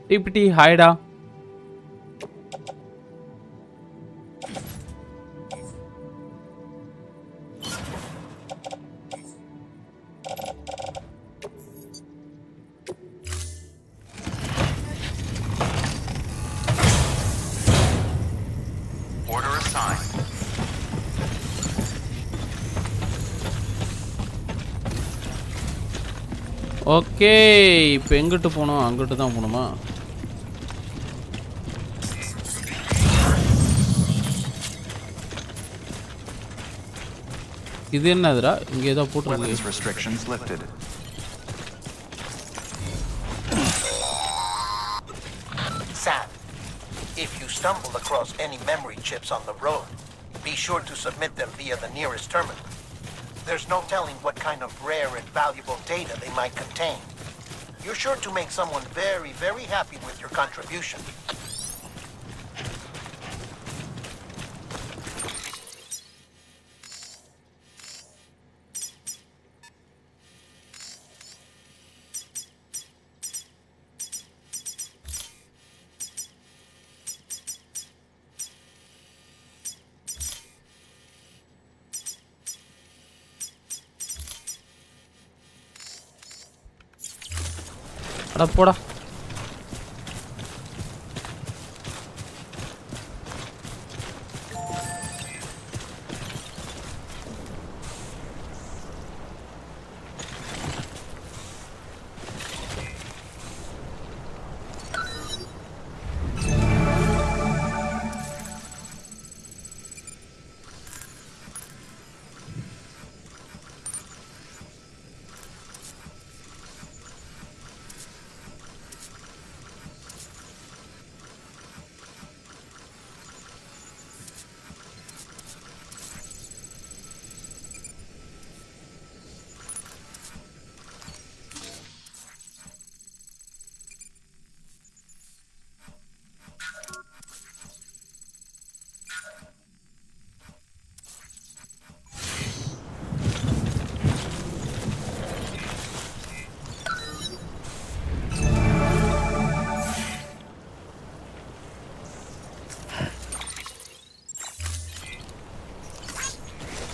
டிபிடி ஹாய்டா. Order assigned. Okay, இப்போ எங்கிட்டு போகணும்? அங்கிட்டு தான் போகணுமா? இது என்னதுடா? இங்கே ஏதோ போட்டுருக்கு. Weapons restrictions lifted. Sam, if you stumble across any memory chips on the road, be sure to submit them via the nearest terminal. There's no telling what kind of rare and valuable data they might contain. You're sure to make someone very, very happy with your contribution. அட போடா.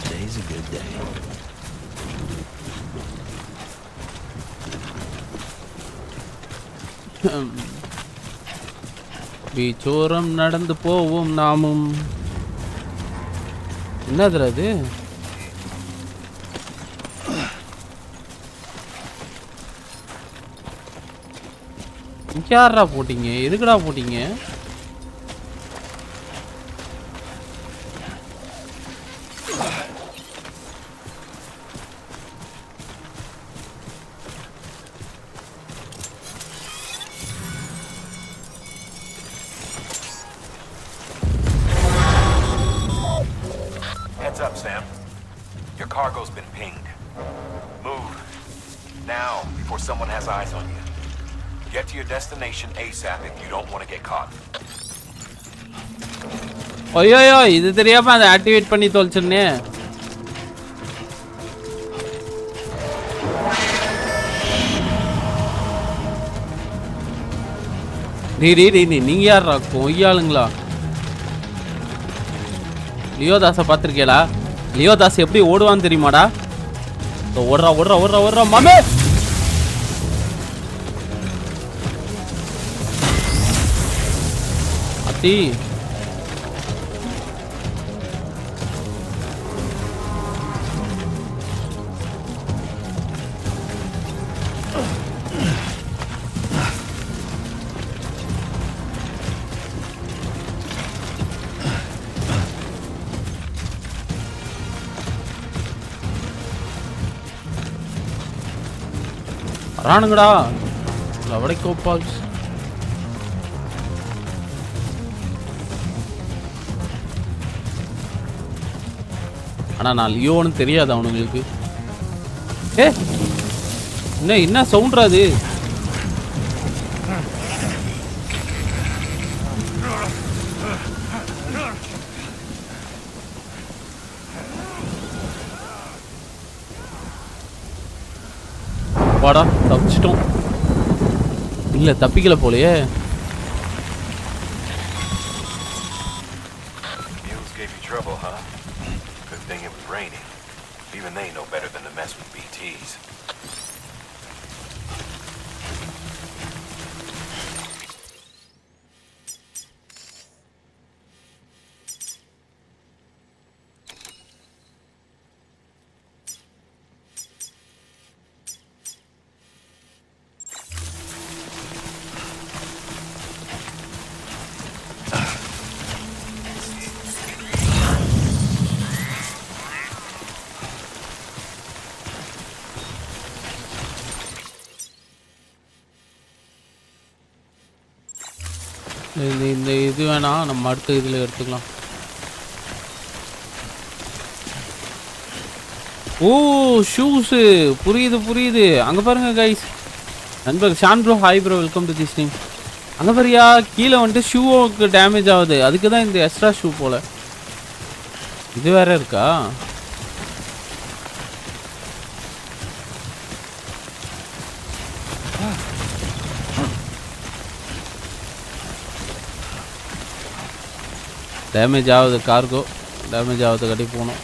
Today's a good day. பீச்சோரம் நடந்து போவோம் நாமும். என்னதுடா அது? யாரா போட்டீங்க? எதுக்குடா போட்டீங்க? Heads up, Sam. Your cargo's been pinged. Move. Now, before someone has eyes on you. Get to your destination ASAP if you don't want to get caught. ஐயோ, இது தெரியாம அதை ஆக்டிவேட் பண்ணி தொலைச்சிருந்தே. நீங்க யாரா கொய்யாளுங்களா? லியோதாஸை பார்த்துருக்கேடா. லியோதாஸ் எப்படி ஓடுவான்னு தெரியுமாடா? ஓடுறா ஓடுறா ஓடுறா ஓடுறா மாமே. அத்தி வரானுங்கடா. லவடை கோபால்ஸ். ஆனா நான் லியோன்னு தெரியாது அவனுங்களுக்கு. என்ன சவுண்ட்ரா அது? வாடா, தப்பிச்சிட்டோம். இல்ல தப்பிக்கல போலயே. இந்த இது வேணாம், நம்ம அடுத்த இதில் எடுத்துக்கலாம். ஓ ஷூஸு, புரியுது. அங்கே பாருங்க கைஸ், நண்பர் Shaan bro, hi bro, welcome to the stream. அங்கே பாரியா கீழே வந்துட்டு ஷூவுக்கு டேமேஜ் ஆகுது, அதுக்கு தான் இந்த எக்ஸ்ட்ரா ஷூ போல். இது வேற இருக்கா? டேமேஜ் ஆகுது, கார்கோ டேமேஜ் ஆகுது, கட்டி போகணும்.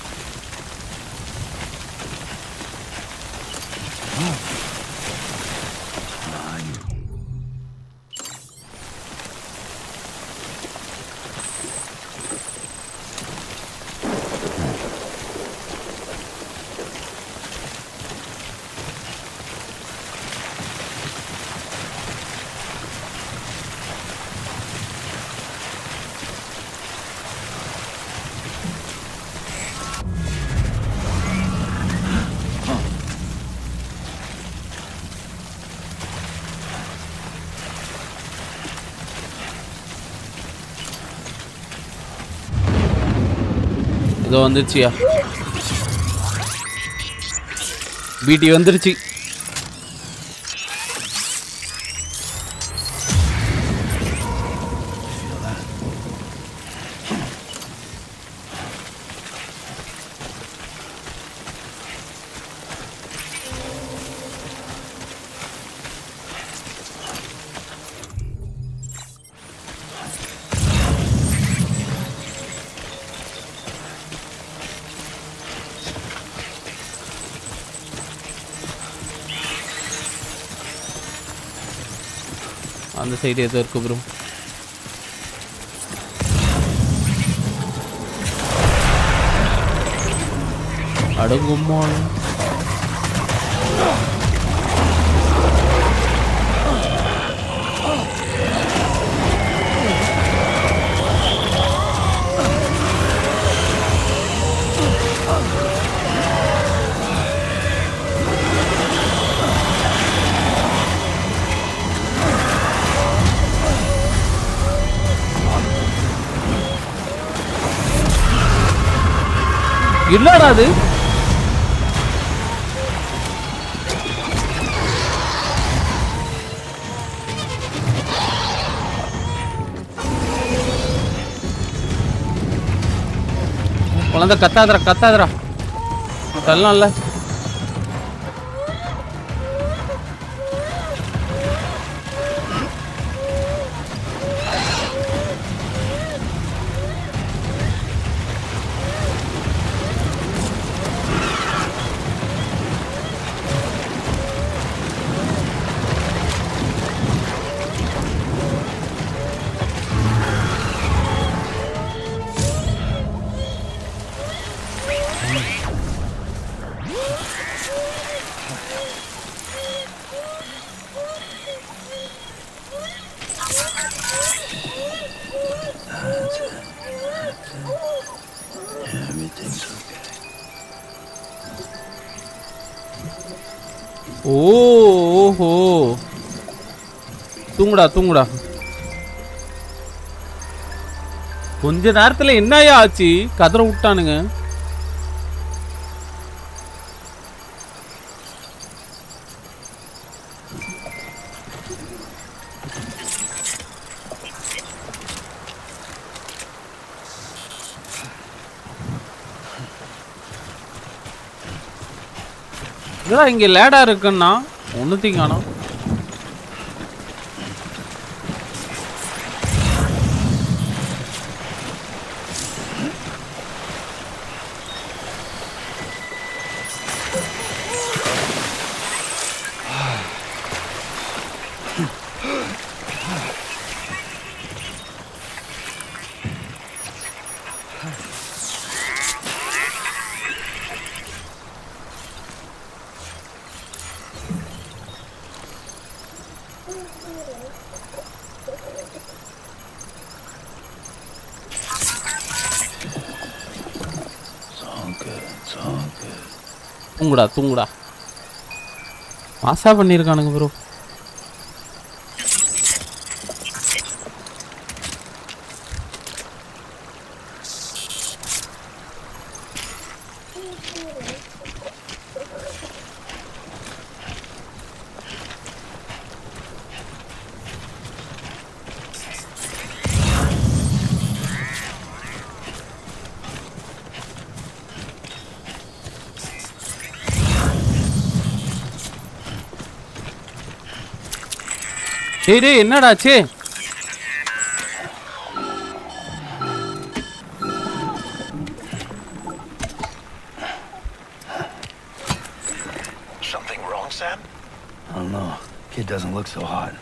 இதோ வந்துருச்சியா, பிடி வந்துருச்சு. அந்த சைடு ஏதோ இருக்கு ப்ரோ. அடங்கும்மா, என்னடா அது? குழந்தை கத்தாதரா தள்ளலாம்ல. ஓஹோ, தூங்குடா. கொஞ்ச நேரத்துல என்னையா ஆச்சு? கதற விட்டானுங்க. இதெல்லாம் இங்கே லேடா இருக்குன்னா ஒன்றுத்தையும் காணோம். தூங்குடா மாசா பண்ணியிருக்கானுங்க ப்ரோ. டேய் என்னடா ஆச்சு? Something wrong, Sam? I don't know. Kid doesn't look so hot.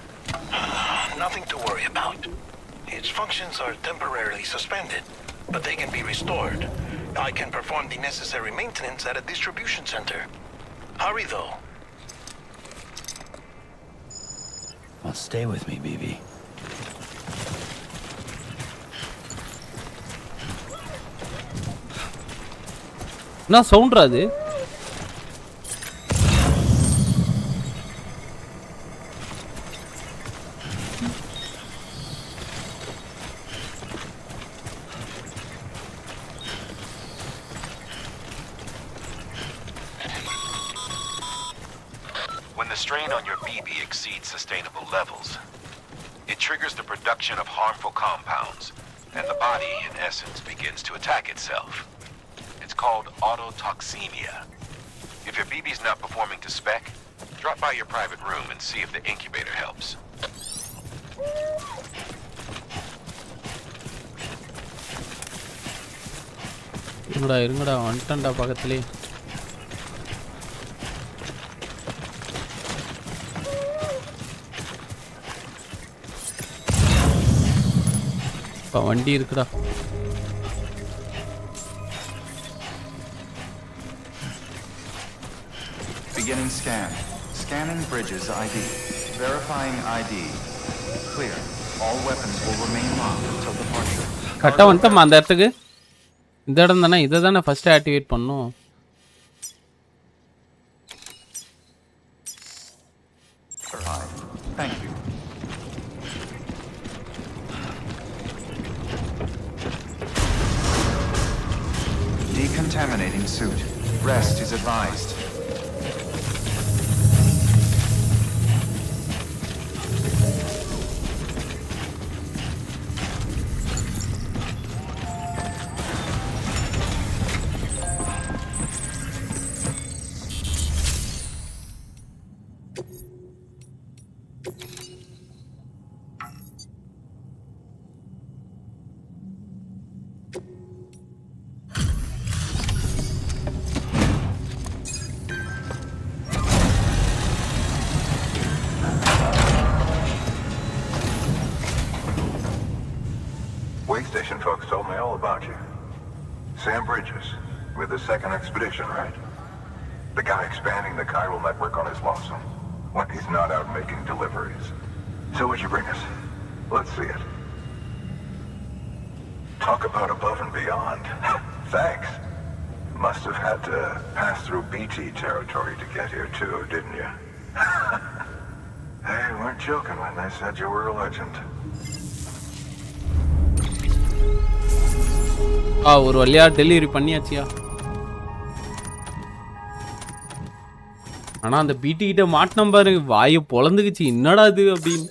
Nothing to worry about. Its functions are temporarily suspended, but they can be restored. I can perform the necessary maintenance at a distribution center. Hurry, though. Well, stay with me, BB. என்ன சவுண்ட்ரா அது? When the strain on your BB exceeds sustainable levels, it triggers the production of harmful compounds, and the body, in essence, begins to attack itself. It's called autotoxemia. If your BB's not performing to spec, drop by your private room and see if the incubator helps. இருங்கடா வந்துட்டேன்டா பக்கத்துலயே. வண்டி இருக்குடா. Beginning scan. Scanning bridges ID. Verifying ID. Clear. All weapons will remain locked until departure. கரெக்டாக வந்துட்டோம்மா அந்த இடத்துக்கு. இந்த இடம் தானே, இதை தானே ஃபஸ்ட்டு ஆக்டிவேட் பண்ணோம். Thank you. Decontaminating suit. Rest is advised. Waystation folks told me all about you. Sam Bridges, with the second expedition, right? The guy expanding the chiral network on his lonesome, when he's not out making deliveries. So what'd you bring us? Let's see it. Talk about above and beyond. Thanks. Must have had to pass through BT territory to get here too, didn't you? They weren't joking when they said you were a legend. ஒரு வழியா delivery பண்ணியாச்சியா. ஆனால் அந்த பிடி கிட்ட மாட்டின பாரு, வாயை பொழந்துக்குச்சு. என்னடா இது அப்படின்னு.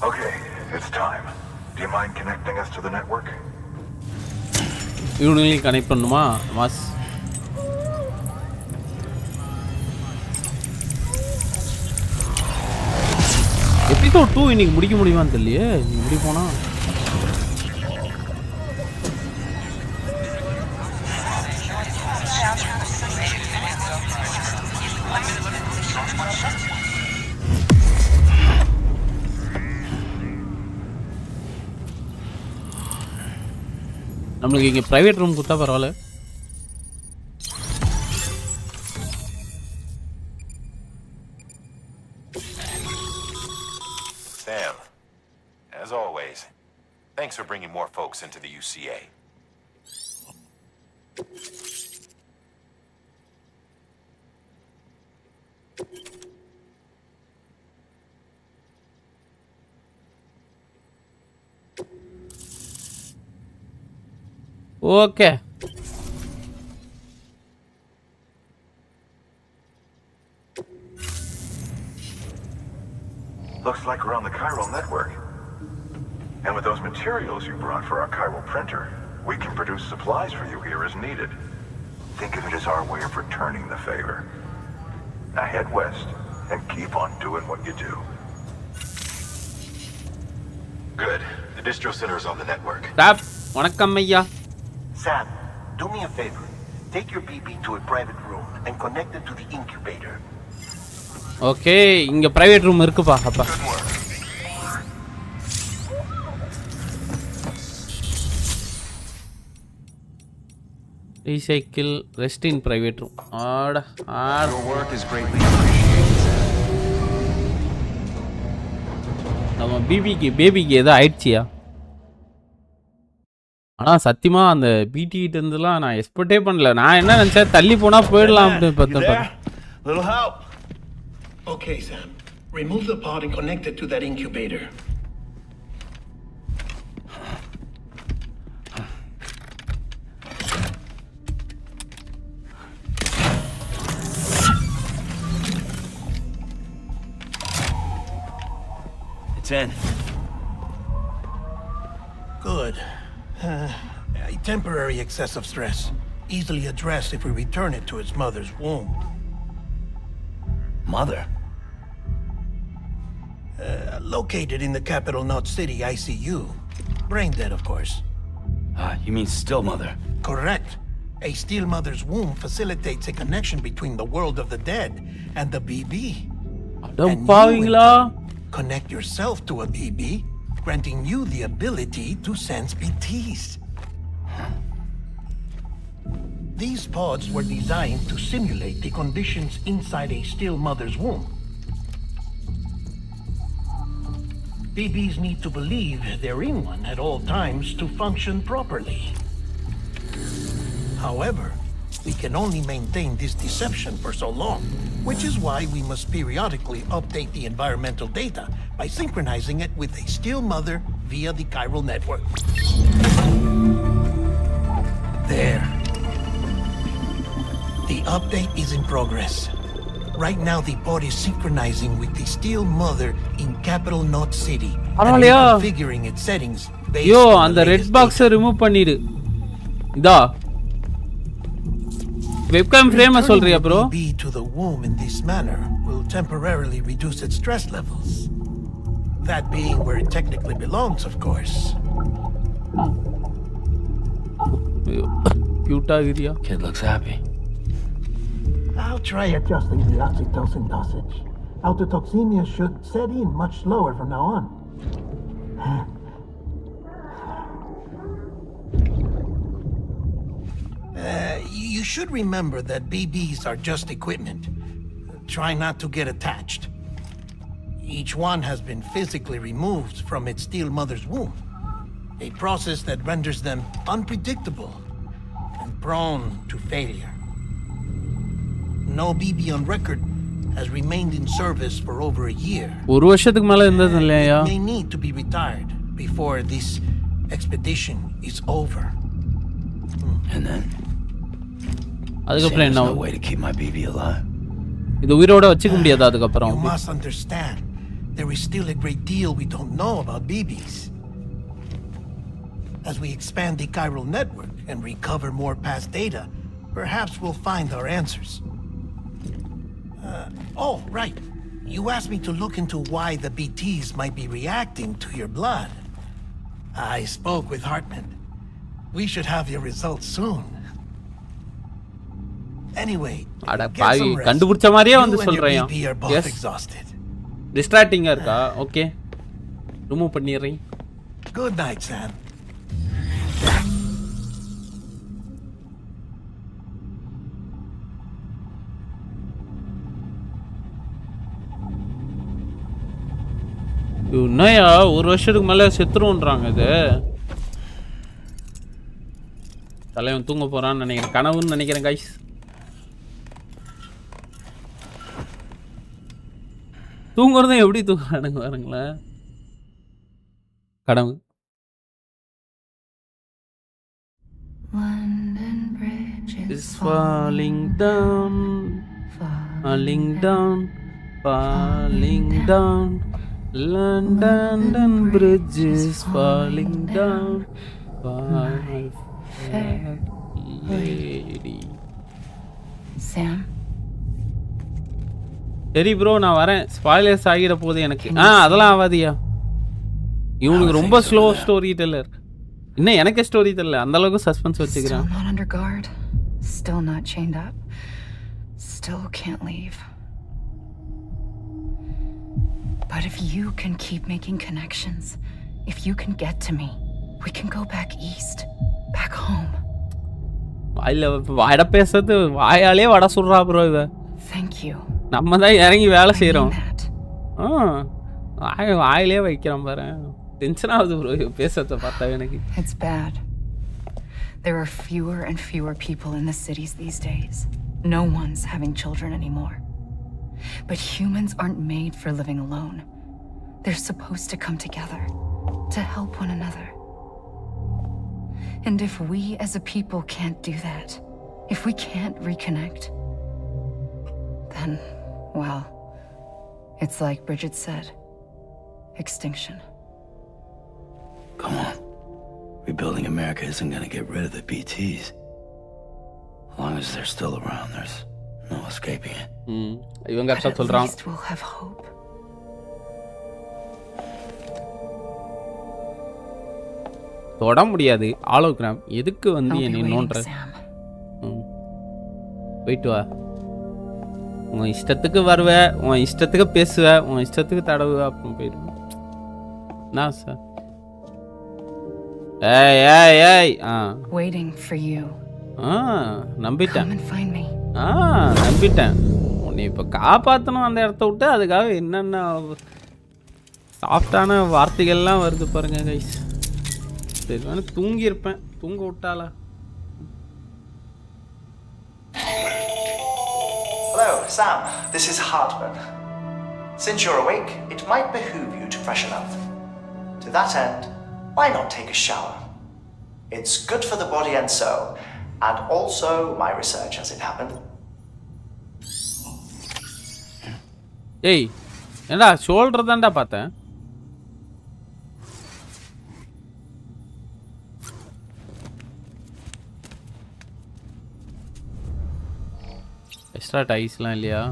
Okay, it's time. Do you mind connecting us to the network? இவனுங்களையும் கனெக்ட் பண்ணுமா மாஸ்? எபிசோட் 2 இன்னைக்கு முடிக்க முடியுமான்னு தெரியலையே. நீ முடி போனா நம்மளுக்கு இங்கே ப்ரைவேட் ரூம் கொடுத்தா பரவாயில்ல. MasterBox into the UCA. Okay. Looks like we're on the chiral network. And with those materials you brought for our chiral printer, we can produce supplies for you here as needed. Think of it as our way of returning the favor. Now head west and keep on doing what you do. Good. The distro center is on the network. Rap, வணக்கம் ஐயா. Sam, do me a favor. Take your BB to a private room and connect it to the incubator. Okay, இங்க private room இருக்குப்பா அப்பா. Recycle, rest in private room. Your work is greatly appreciated. நம்ம பேபிக்கு ஏதோ ஆயிடுச்சியா? ஆனா சத்தியமா அந்த பிடி கிட்ட இருந்துலாம் நான் எக்ஸ்பெக்டே பண்ணல. நான் என்ன நினைச்சேன் தள்ளி போனா போயிடலாம் அப்படின்னு பார்த்தேன். Little help. Okay, Sam. Remove the pod and connect it to that incubator. It's in. Good. A temporary excess of stress. Easily addressed if we return it to its mother's womb. Mother? Located in the capital Knot City ICU. Brain dead, of course. You mean still mother? Correct. A still mother's womb facilitates a connection between the world of the dead and the BB. And you connect yourself to a BB, granting you the ability to sense BTs. These pods were designed to simulate the conditions inside a still mother's womb. BBs need to believe they're in one at all times to function properly. However, we can only maintain this deception for so long, which is why we must periodically update the environmental data by synchronizing it with a still mother via the chiral network. There. The update is in progress. Right now, the pod is synchronizing with the still mother in capital Knot City and configuring its settings based on the red box remove பண்ணிடு. இதா webcam frame சொல்றியா bro? BB to the womb in this manner will temporarily reduce its stress levels. That being where it technically belongs, of course. Cute area. Kid looks happy. I'll try adjusting the oxytocin dosage. Autotoxemia should set in much slower from now on. You should remember that BBs are just equipment. Try not to get attached. Each one has been physically removed from its still mother's womb, a process that renders them unpredictable and prone to failure. No BB on record has remained in service for over a year. ஒரு வருஷத்துக்கு மேல இருந்தது இல்லையா? May need to be retired before this expedition is over. And then? அதுக்கப்புறம் என்ன? No way to keep my BB alive. இது உயிரோட வச்சுக்க முடியாது அதுக்கப்புறம். You must understand, there is still a great deal we don't know about BBs. As we expand the chiral network and recover more past data, perhaps we'll find our answers. Oh, right. You asked me to look into why the BTs might be reacting to your blood. I spoke with Hartman. We should have your results soon. Anyway, get some rest. கண்டுபிடிச்ச மாதிரியே வந்து You and your சொல்றேன். BB are both exhausted. டிஸ்ட்ராக்டிங்கா இருக்கா? Okay. Remove பண்ணிறேன். Good night, Sam. என்னையா ஒரு வருஷத்துக்கு மேல செத்துருன்றாங்க இது. தலைவன் தூங்க போறான்னு நினைக்கிறேன், கனவுன்னு நினைக்கிறேன் கைஸ். தூங்குறதும் எப்படி தூங்குறானுங்க பாருங்களேன், கனவு. London Bridge is falling down, falling down, falling down. London Bridge is falling down, my fair lady. Sam. சரி ப்ரோ, நான் வரேன். ஸ்பாய்லர்ஸ் ஆகிட போகுது எனக்கு. அதெல்லாம் ஆகாதியா, இவனுக்கு ரொம்ப ஸ்லோ ஸ்டோரி டெல்லர். இன்னும் எனக்கு ஸ்டோரி தெரியல, அந்த அளவுக்கு சஸ்பென்ஸ் வச்சுக்கிறான். Still not under guard, still not chained up, still can't leave. But if you can keep making connections, if you can get to me, we can go back east, back home. வாயிட பேசுறது வாயாலே வட சுடுறா bro இவ. Thank you. நம்ம தான் இறங்கி வேலை செய்கிறோம். வாயிலே வைக்கிறோம் பாரு. டென்ஷன் ஆகுது ப்ரோ பேசுறத பார்த்தா எனக்கு. It's bad. There are fewer and fewer people in the cities these days. No one's having children anymore. But humans aren't made for living alone. They're supposed to come together, to help one another. And if we as a people can't do that, if we can't reconnect, then, well, it's like Bridget said, extinction. Come on. Rebuilding America isn't gonna get rid of the BTs. As long as they're still around, there's no escaping it. இவங்க But at சொல்றான். least we'll have hope. தொட முடியாது hologram. எதுக்கு வந்து I'll be என்ன waiting, நோன்ற? Sam. போயிட்டு வா. உன் இஷ்டத்துக்கு வருவ, உன் இஷ்டத்துக்கு பேசுவ, உன் இஷ்டத்துக்கு தடவுவ, அப்புறம் போயிடுவேன். நான் சார் ஏய் ஏய் ஏய் Waiting for you. நம்பிட்டேன். Come and find me. நம்பிட்டேன். உன்னை இப்போ காப்பாற்றணும் அந்த இடத்த விட்டு. அதுக்காக என்னென்ன சாஃப்டான வார்த்தைகள்லாம் வருது பாருங்க கைஸ். சரி வேணும் தூங்கியிருப்பேன், தூங்க விட்டாளா? Hello, Sam. This is Hartman. Since you're awake, it might behoove you to freshen up. To that end, why not take a shower? It's good for the body and soul, and also my research as it happened. ஏய் ஏண்டா shoulder தான்டா பார்த்தேன். Extra டைஸ்லாம் இல்லையா?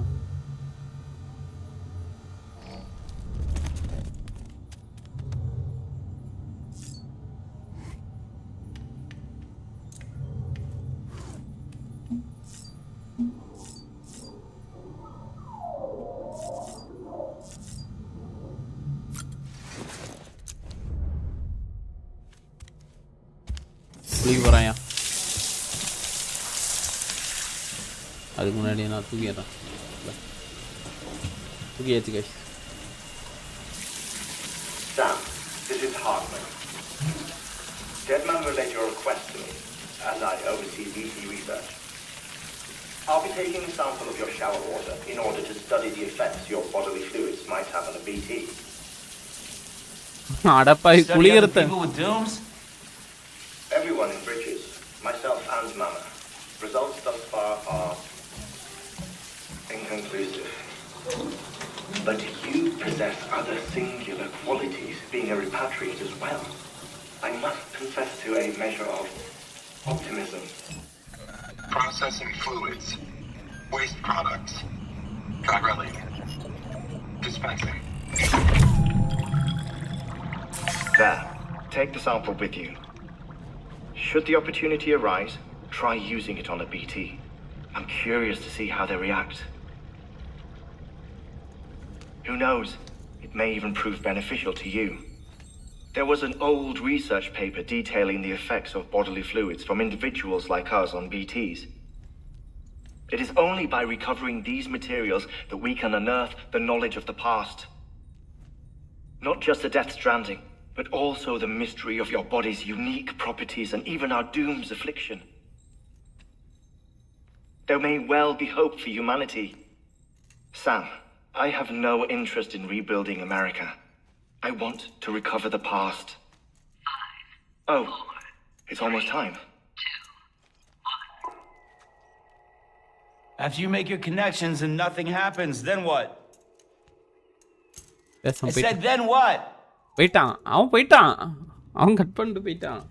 வராயா? அதுக்கு முன்னாடி நான் தூங்கிடுறேன். தூங்கியாச்சு guys. Sam, this is Hartman. Deadman relayed your request to me, as I oversee VC research. I'll be taking a sample of your shower water in order to study the effects your bodily fluids might have on a BT. அடப்பாய் குளியறத. Everyone in Bridges, myself and Mama. Results thus far are inconclusive. But you possess other singular qualities, being a repatriate as well. I must confess to a measure of optimism. Processing fluids. Waste products. Dry-relling. Dispensing. There. Take the sample with you. Should the opportunity arise, try using it on a BT. I'm curious to see how they react. Who knows? It may even prove beneficial to you. There was an old research paper detailing the effects of bodily fluids from individuals like us on BTs. It is only by recovering these materials that we can unearth the knowledge of the past. Not just the Death Stranding, but also the mystery of your body's unique properties and even our doom's affliction. there may well be hope for humanity. Sam, I have no interest in rebuilding America. I want to recover the past. 5, oh, 4, it's almost time. 2, 1. After you make your connections and nothing happens, then what? I said then what? போயிட்டான் அவன் cut பண்ணிட்டு போயிட்டான்.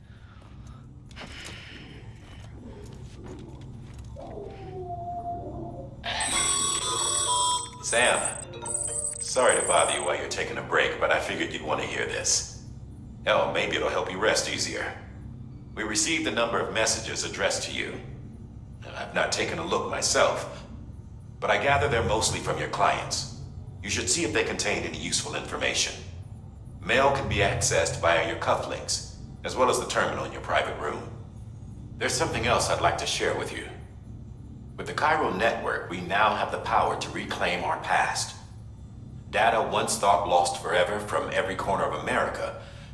Sam, sorry to bother you while you're taking a break, but I figured you'd want to hear this. Hell, maybe it'll help you rest easier. We received a number of messages addressed to you. I've not taken a look myself, but I gather they're mostly from your clients. You should see if they contain any useful information. Mail can be accessed via your cufflinks, as well as the terminal in your private room. There's something else I'd like to share with you. With the Cairo network, we now have the power to reclaim our past. Data once thought lost forever from every corner of America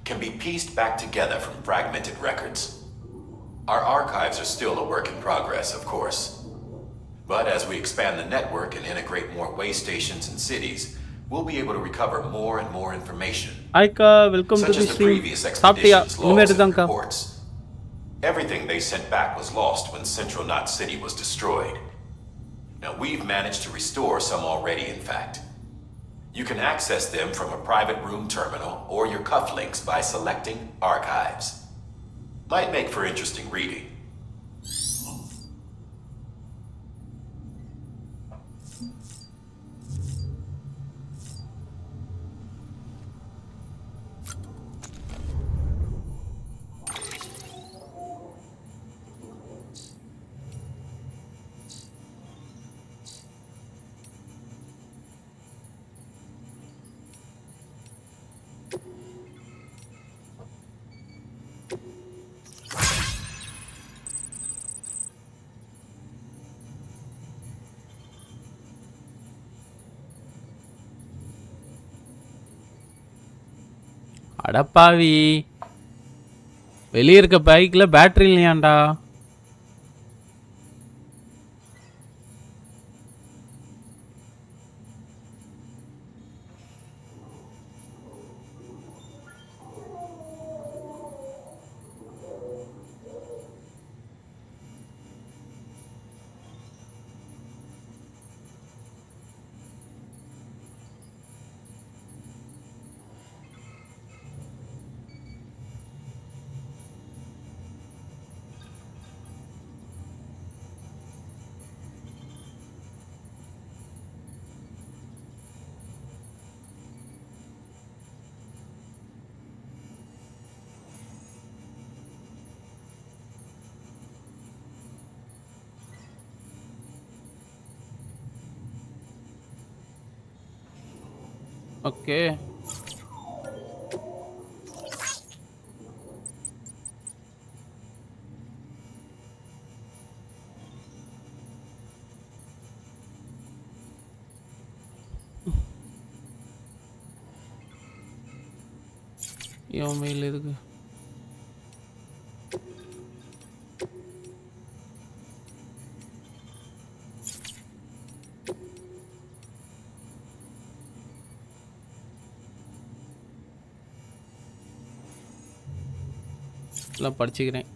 can be pieced back together from fragmented records. Our archives are still a work in progress, of course. But as we expand the network and integrate more way stations and cities, we'll be able to recover more and more information. Aika, welcome to the such as the stream. previous expeditions' logs and reports. Everything they sent back was lost when Central Knot City was destroyed. Now we've managed to restore some already, in fact. You can access them from a private room terminal or your cufflinks by selecting Archives. Might make for interesting reading. அடப்பாவி, வெளியே இருக்க பைக்ல battery இல்லையாண்டா? Okay, இவன் mail இருக்கு. எல்லாம் படிச்சுக்கிறேன்.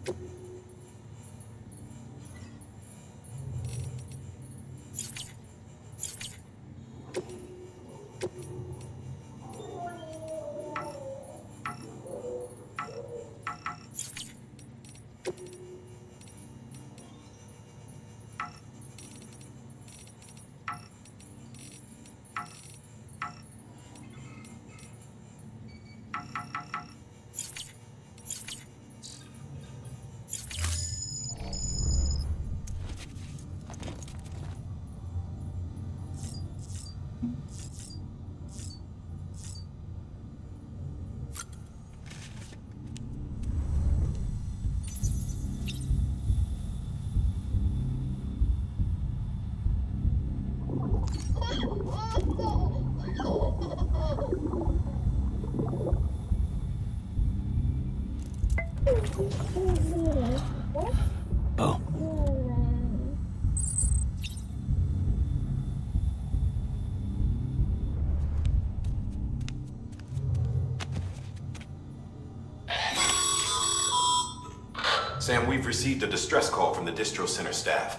Sam, we've received a distress call from the distro center staff.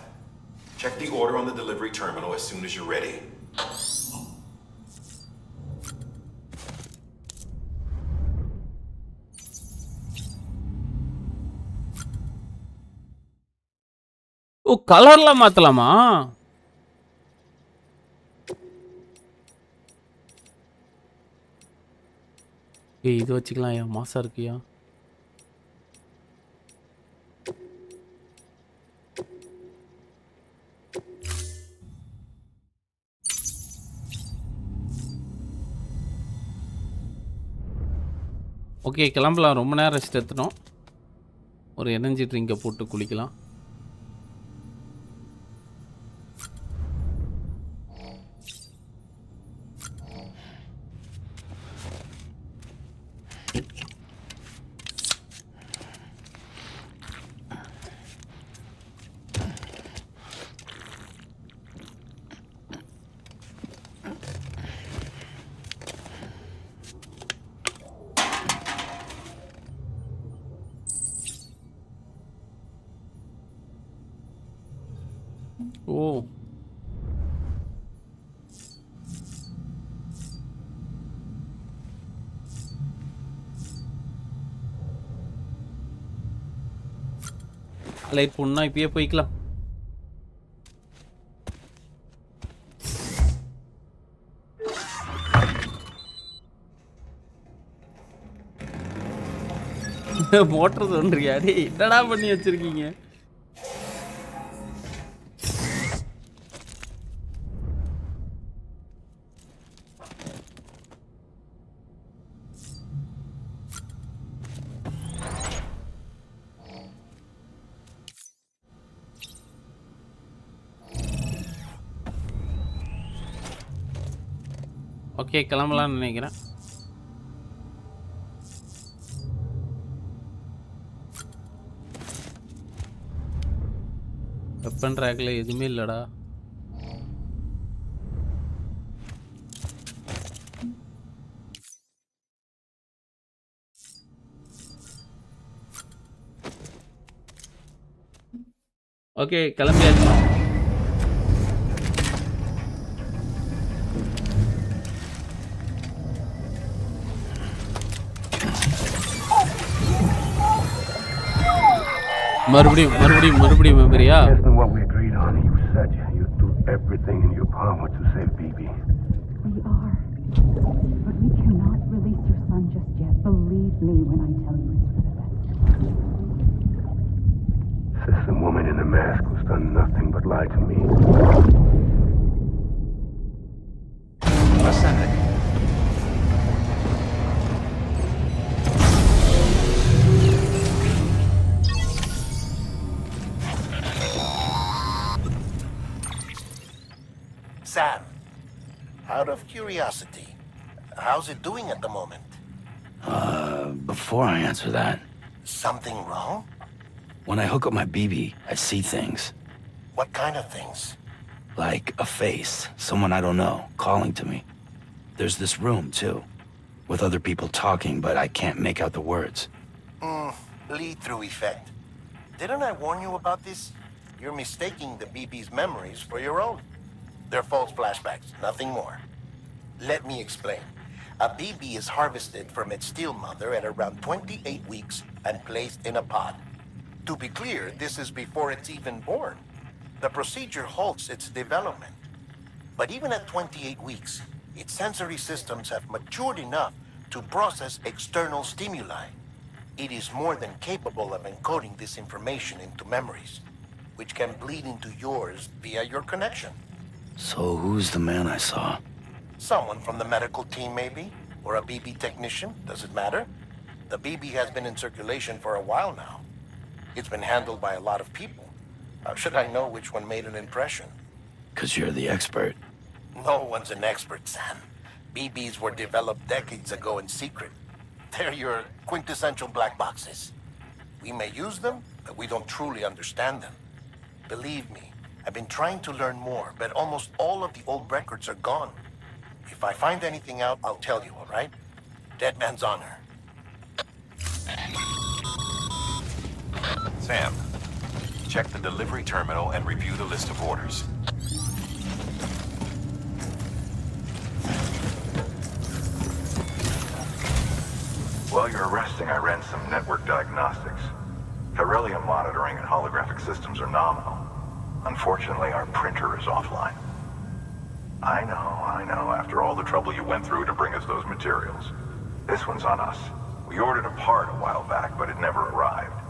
Check the order on the delivery terminal as soon as you're ready. ஓ கலர்லாம் மாற்றலாமா? ஏய் இது வச்சுக்கலாம் ஏன் மாசா இருக்கியா? ஓகே கிளம்பலாம். ரொம்ப நேரம் ரெஸ்ட் எடுத்துட்டோம். ஒரு எனர்ஜி ட்ரிங்கை போட்டு குளிக்கலாம். ஓ லைட் பொண்ணா இப்பயே போய்க்கலாம். மோட்டர் சொல்றியா? டேய் என்னடா பண்ணி வச்சிருக்கீங்க? ஓகே கிளம்பலாம்னு நினைக்கிறேன். வெப்பன் ட்ராக்ல எதுவுமே இல்லைடா. ஓகே கிளம்பியாச்சு. மறுபடியும் மெமரியா? Isn't what we agreed on. You said you'd do everything in your power to save BB. We are. But we cannot release your son just yet. Believe me when I tell you it's for the best. System woman in the mask who's done nothing but lie to me. Ascending. Sam, out of curiosity, how's it doing at the moment? Before I answer that, Something wrong? when I hook up my BB, I see things. What kind of things? Like a face, someone I don't know, calling to me. There's this room, too, with other people talking, but I can't make out the words. Lead-through effect. Didn't I warn you about this? You're mistaking the BB's memories for your own. They're false flashbacks, nothing more. Let me explain. A BB is harvested from its steel mother at around 28 weeks and placed in a pod. To be clear, this is before it's even born. The procedure halts its development. But even at 28 weeks, its sensory systems have matured enough to process external stimuli. It is more than capable of encoding this information into memories, which can bleed into yours via your connection. So who's the man I saw? Someone from the medical team, maybe? Or a BB technician? Does it matter? The BB has been in circulation for a while now. It's been handled by a lot of people. How should I know which one made an impression? 'Cause you're the expert. No one's an expert, Sam. BBs were developed decades ago in secret. They're your quintessential black boxes. We may use them, but we don't truly understand them. Believe me, I've been trying to learn more, but almost all of the old records are gone. If I find anything out, I'll tell you, all right? Dead man's honor. Sam, check the delivery terminal and review the list of orders. While you're resting, I ran some network diagnostics. Beryllium monitoring and holographic systems are nominal. Unfortunately, our printer is offline. I know, after all the trouble you went through to bring us those materials. This one's on us. We ordered a part a while back, but it never arrived.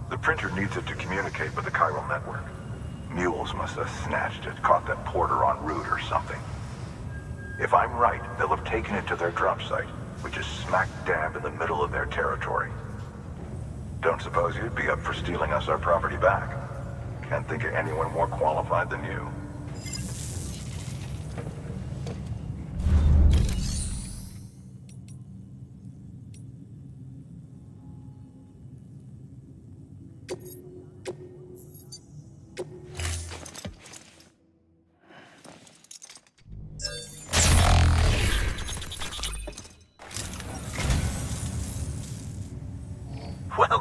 The printer needs it to communicate with the chiral network. Mules must have snatched it, caught that porter en route or something. If I'm right, they'll have taken it to their drop site, which is smack dab in the middle of their territory. Don't suppose you'd be up for stealing us our property back? Can't think of anyone more qualified than you.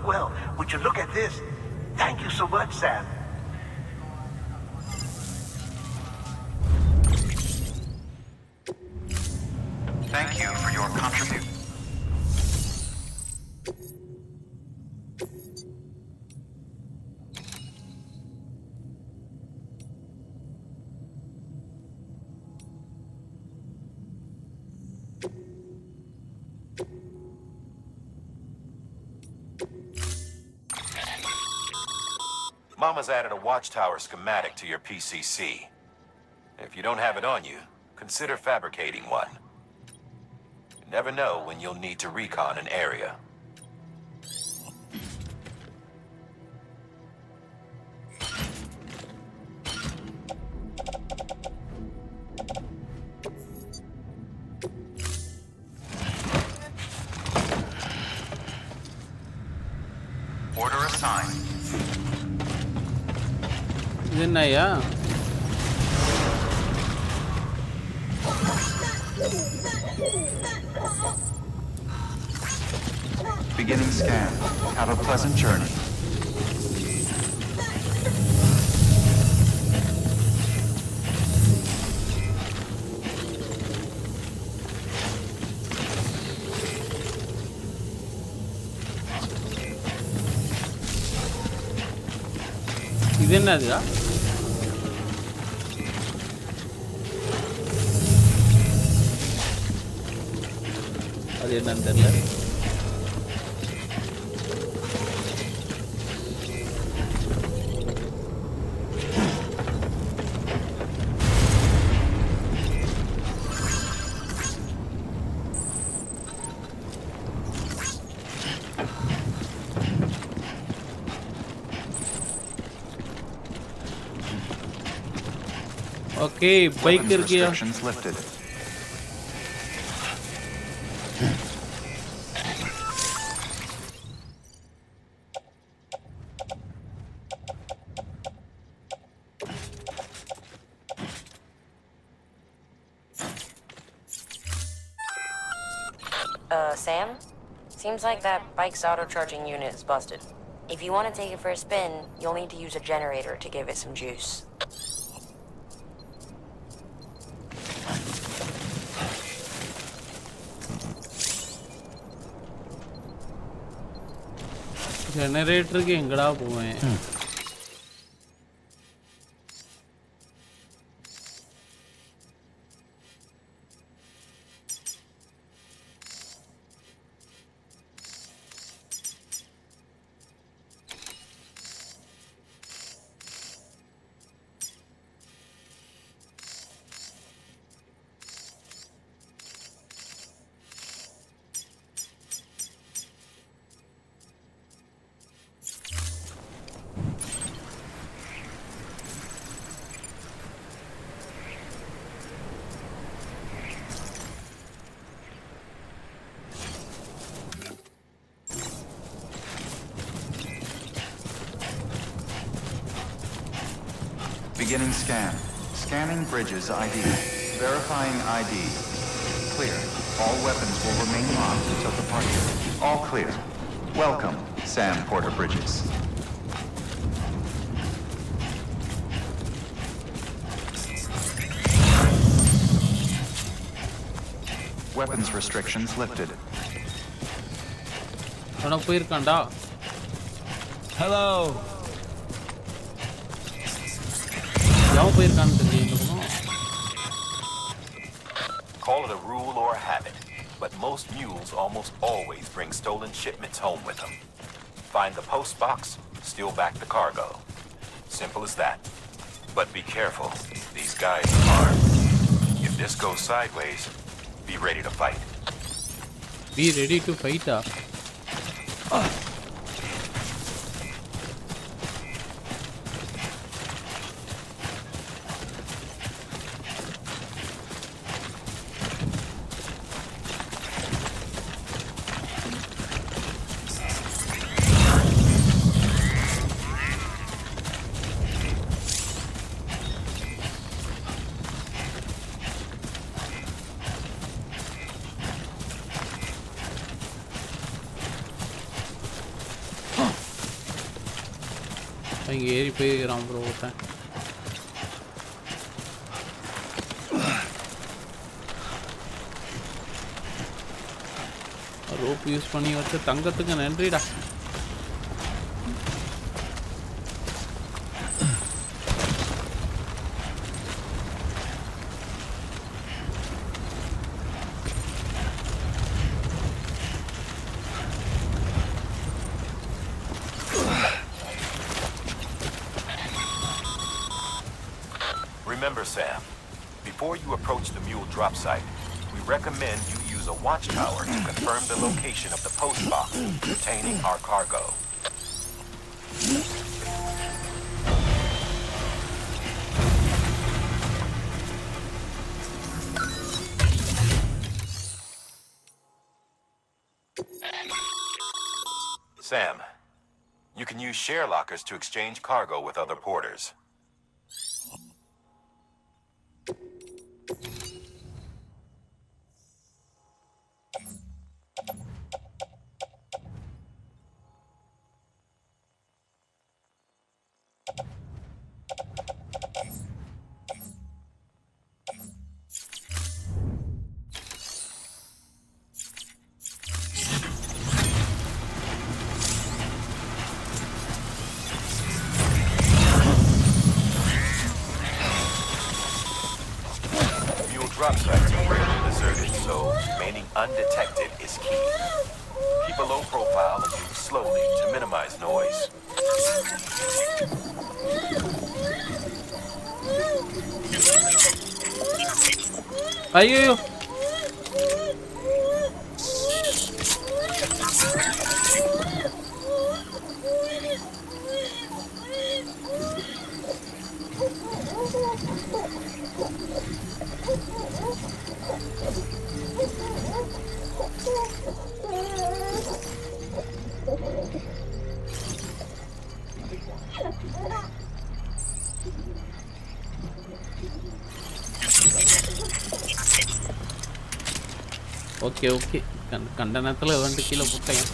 Well, would you look at this? Thank you so much, Sam. Thank you for your contribution. Mama's added a watchtower schematic to your PCC. If you don't have it on you, consider fabricating one. You never know when you'll need to recon an area. Order assigned. என்னய்யா Beginning scan. Have a pleasant journey. இது என்னதுடா அது என்னன்னு தெரியல okay bike இருக்கியா Sam? Seems like that bike's auto-charging unit is busted. If you want to take it for a spin, you'll need to use a generator to give it some juice. ஜெனரேட்டருக்கு எங்கடா போவேன் Beginning scan. Scanning bridges ID. Verifying ID. Clear. All weapons will remain locked until departure. All clear. Welcome, Sam Porter Bridges. weapons restrictions lifted. அவன போயிருக்கான்டா. Hello. யாவ போயிருக்கான்னு தெரியல. Call it a rule or a habit, but most mules almost always bring stolen shipments home with them. Find the post box, steal back the cargo. Simple as that. But be careful. These guys are armed. If this goes sideways, be ready to fight. Be ready to fight. இங்கே ஏறி போயிருக்கிறான் bro ஒருத்தன். Rope use பண்ணி வச்ச தங்கத்துக்கு நன்றிடா. Remember, Sam, before you approach the mule drop site, we recommend you use a watchtower to confirm the location of the post box containing our cargo. Sam, you can use share lockers to exchange cargo with other porters. Drop sites are rarely deserted, so remaining undetected is key. Keep a low profile and move slowly to minimize noise. ஐயோ okay okay கண்ட நேரத்தில் வந்து கீழே போட்டேன்.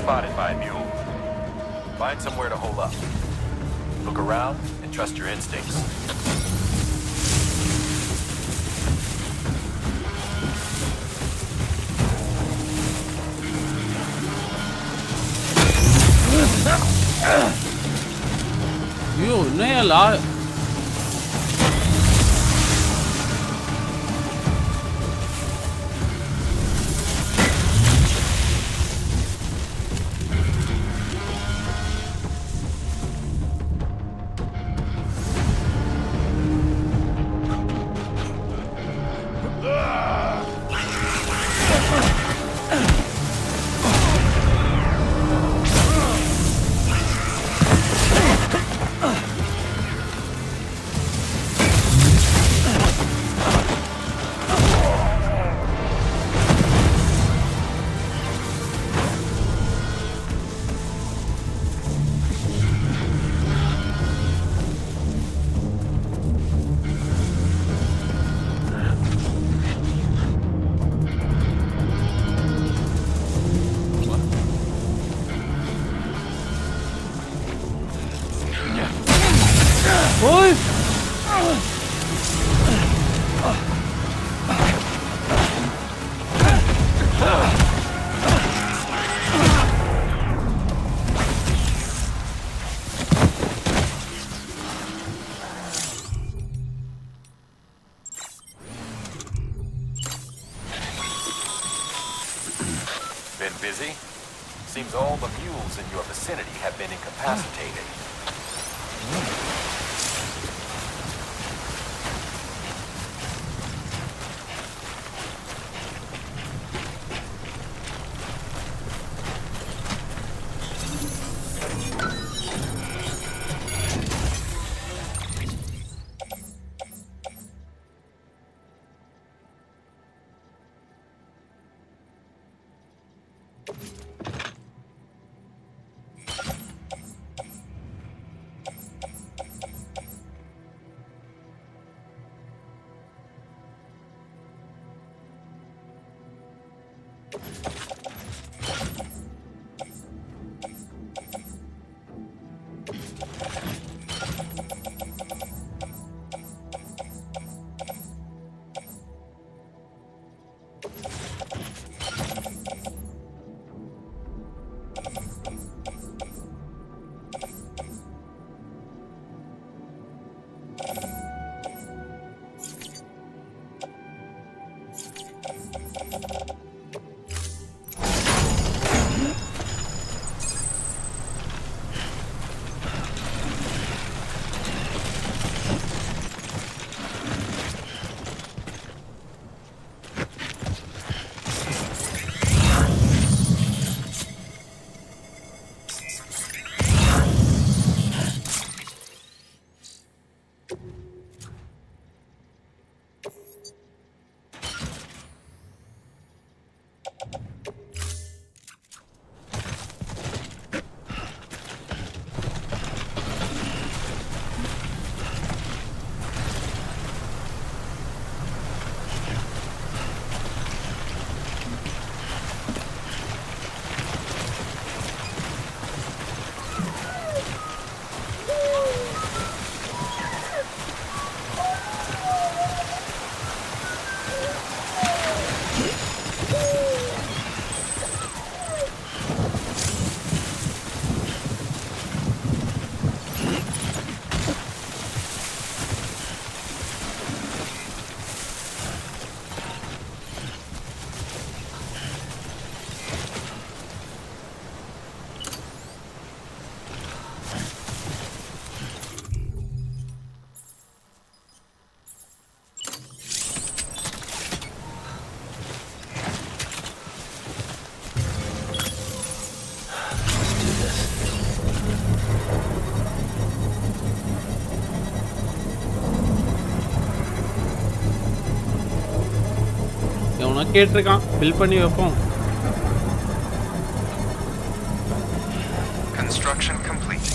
Spotted by a mule. Find somewhere to hole up. Look around and trust your instincts. என்னையா Been busy? Seems all the mules in your vicinity have been incapacitated. கேட்டிருக்கான் bill பண்ணி வைப்போம். Construction complete.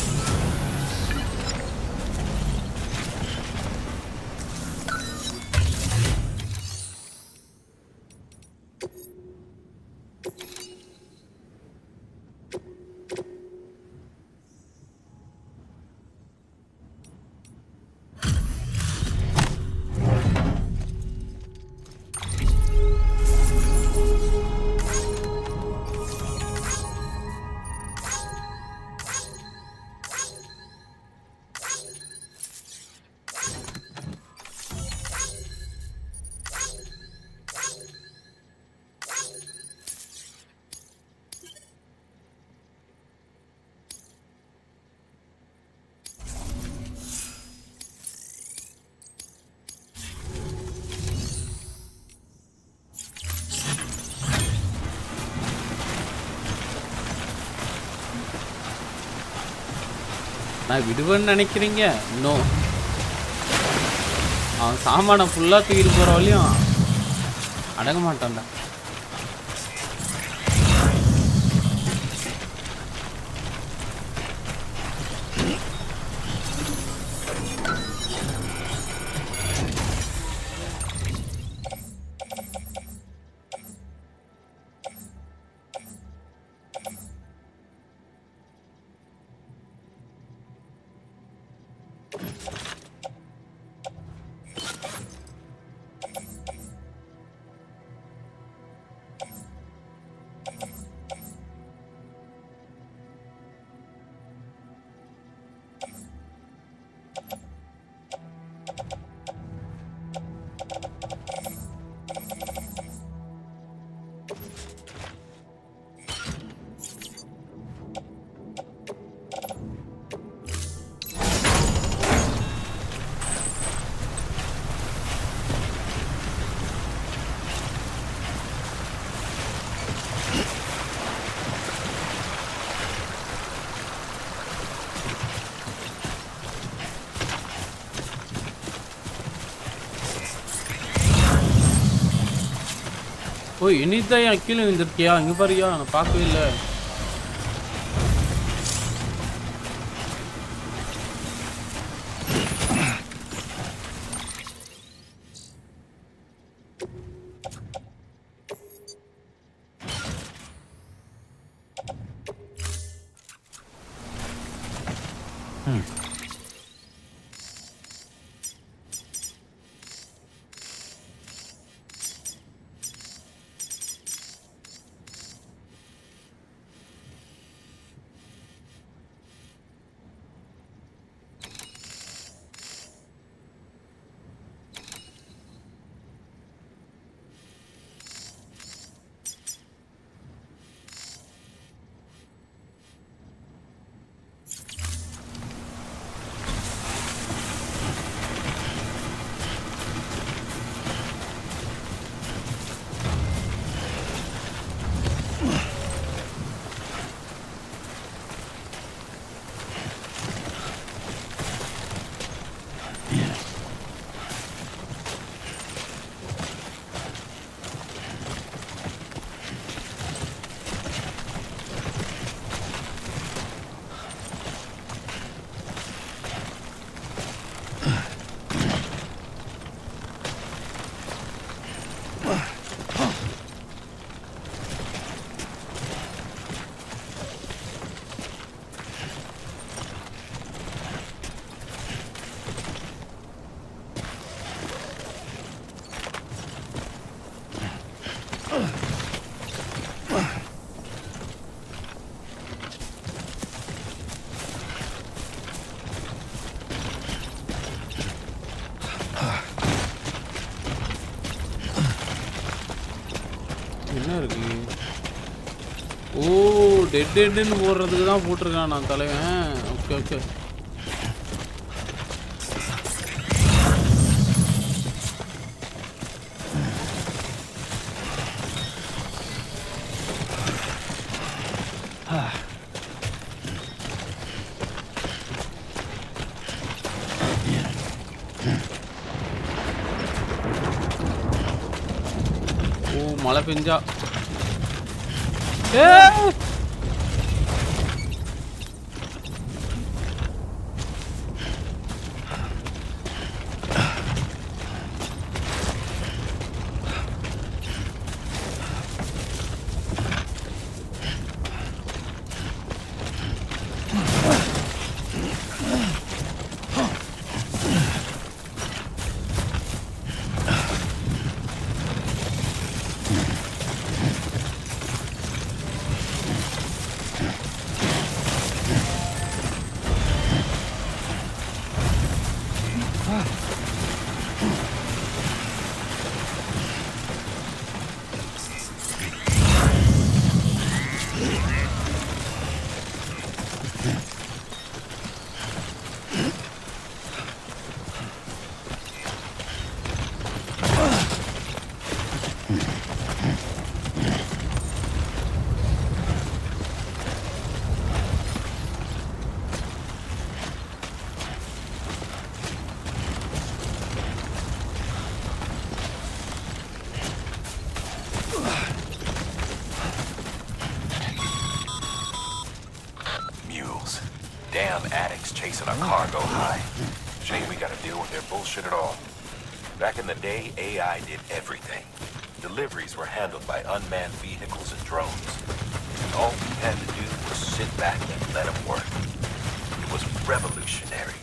நான் விடுவேன்னு நினைக்கிறீங்க? இன்னும் அவன் சாமானை ஃபுல்லாக தூக்கிட்டு போகிற வரையும் அடங்க மாட்டான்டா. ஓ இனிதான் என் கீழே வந்துருக்கியா? இங்கே பாருயா, நான் பார்க்கவே இல்லை. என்ன இருக்கு? ஓ டெட்டுன்னு போடுறதுக்கு தான் போட்டிருக்கான் நான் தலைவன். Okay okay. ஓ மழை பெஞ்சா damn addicts chasing our cargo high. Shame we gotta deal with their bullshit at all. Back in the day, AI did everything. Deliveries were handled by unmanned vehicles and drones. And all we had to do was sit back and let them work. It was revolutionary,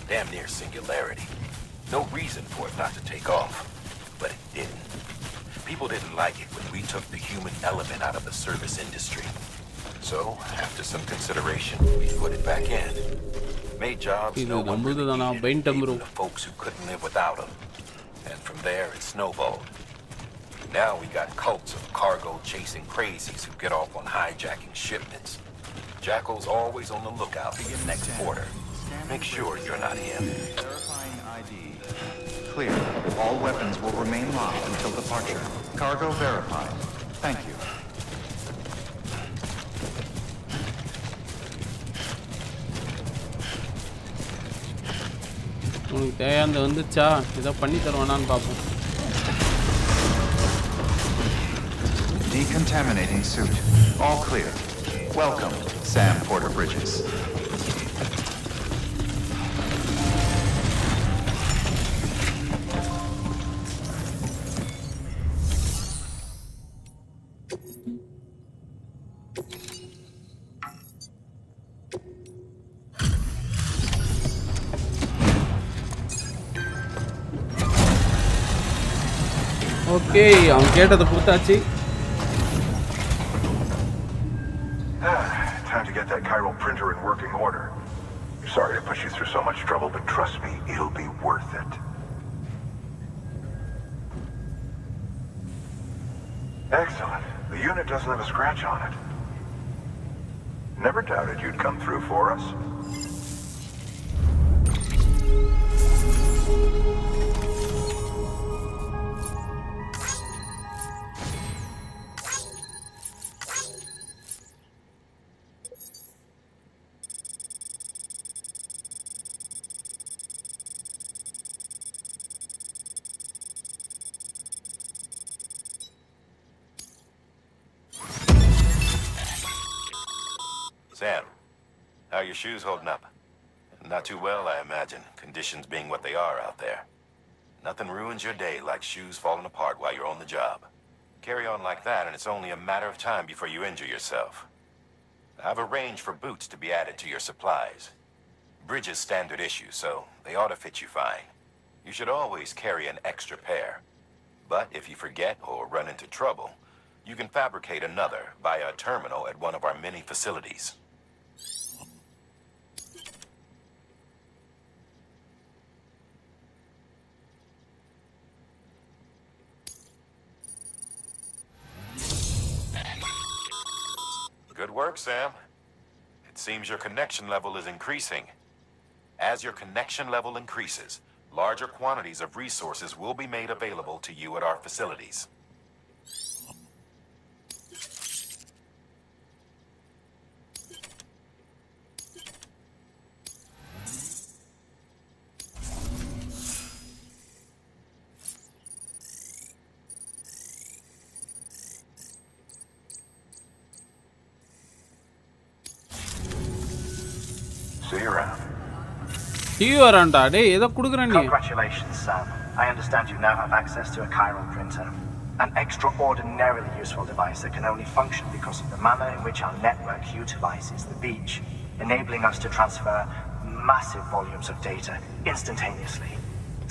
damn near singularity. No reason for it not to take off, but it didn't. People didn't like it when we took the human element out of the service industry. So, after some consideration, we put it back in. Made jobs no one really needed, even the folks who couldn't live without them. And from there, it snowballed. Now we got cults of cargo-chasing crazies who get off on hijacking shipments. Jackal's always on the lookout for your next order. Make sure you're not him. Verifying ID. Clear. All weapons will remain locked until departure. Cargo verified. Thank you. உனக்கு தேவையானது வந்துச்சா இதை பண்ணி தருவானான்னு பார்ப்போம். Decontaminating suit. All clear. Welcome, Sam Porter Bridges. Okay, அவன் கேட்டதை கொடுத்தாச்சு. Time to get that chiral printer in working order. Sorry to push you through so much trouble, but trust me, it'll be worth it. Excellent. The unit doesn't have a scratch on it. Never doubted you'd come through for us. Sam, how are your shoes holding up? Not too well, I imagine, conditions being what they are out there. Nothing ruins your day like shoes falling apart while you're on the job. Carry on like that and it's only a matter of time before you injure yourself. I've arranged for boots to be added to your supplies. Bridges standard issue, so they ought to fit you fine. You should always carry an extra pair. But if you forget or run into trouble, you can fabricate another via a terminal at one of our many facilities. Good work, Sam. It seems your connection level is increasing. As your connection level increases, larger quantities of resources will be made available to you at our facilities. See you around. See you around, டேய் ஏதோ குடுக்குறேன் நீ. Congratulations, Sam. I understand you now have access to a chiral printer. An extraordinarily useful device that can only function because of the manner in which our network utilizes the beach, enabling us to transfer massive volumes of data instantaneously.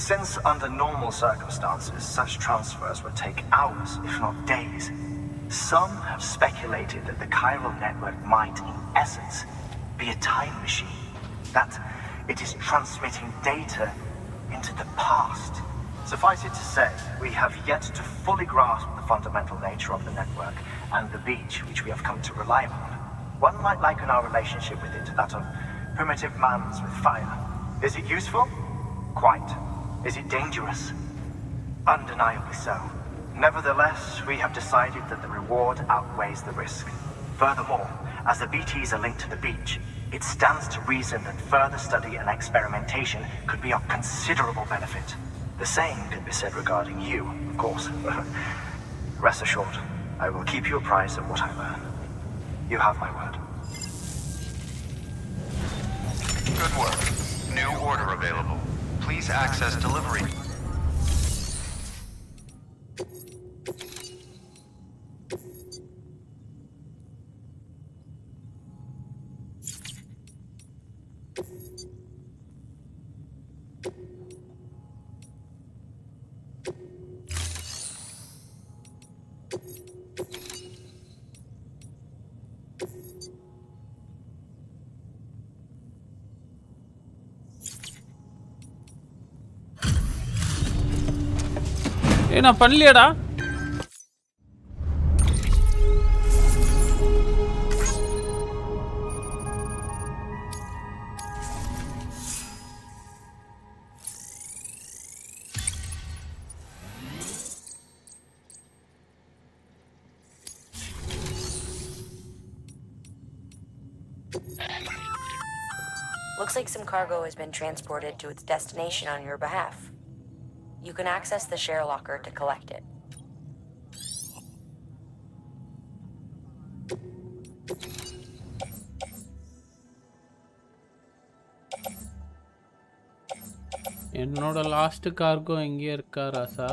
Since under normal circumstances, such transfers would take hours, if not days, some have speculated that the chiral network might, in essence, be a time machine. That it is transmitting data into the past. Suffice it to say, we have yet to fully grasp the fundamental nature of the network and the beach which we have come to rely upon. One might liken our relationship with it to that of primitive man's with fire. Is it useful? Quite. Is it dangerous? Undeniably so. Nevertheless, we have decided that the reward outweighs the risk. Furthermore, as the BTs are linked to the beach, it stands to reason that further study and experimentation could be of considerable benefit. The same can be said regarding you, of course. Rest assured, I will keep you apprised of what I learn. You have my word. Good work. New order available. Please access delivery. நான் பண்ணலையாடா Looks like some cargo has been transported to its destination on your behalf. You can access the share locker to collect it. என்னோட last cargo எங்கே இருக்கா ராசா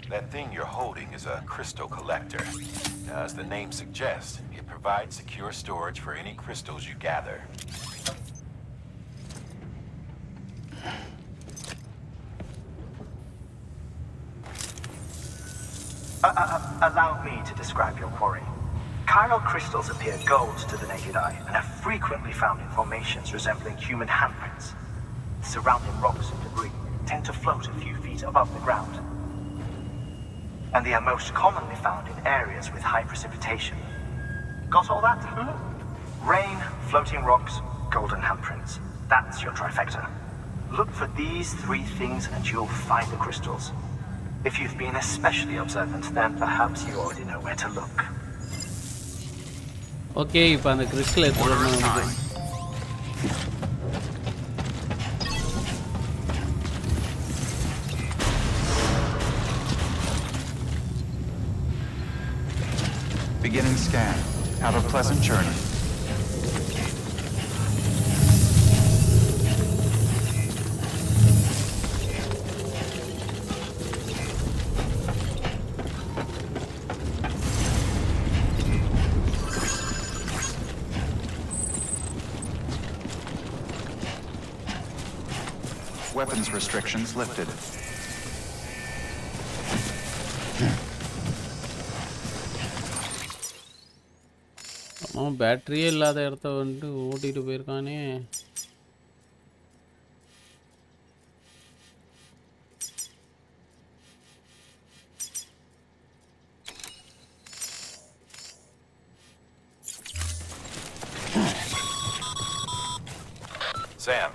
That thing you're holding is a crystal collector. As the name suggests, it provides secure storage for any crystals you gather. Allow me to describe your quarry. Chiral crystals appear gold to the naked eye and are frequently found in formations resembling human handprints. Surrounding rocks and debris tend to float a few feet above the ground. And they are most commonly found in areas with high precipitation. Got all that? Rain, floating rocks, golden handprints. That's your trifecta. Look for these three things and you'll find the crystals. If you've been especially observant, then perhaps you already know where to look. Okay, இப்போ அந்த crystal எடுத்துட்டு Beginning scan. Have a pleasant journey. Weapons restrictions lifted. அவன் பேட்டரியே இல்லாத இடத்த வந்துட்டு ஓட்டிட்டு போயிருக்கானே Sam,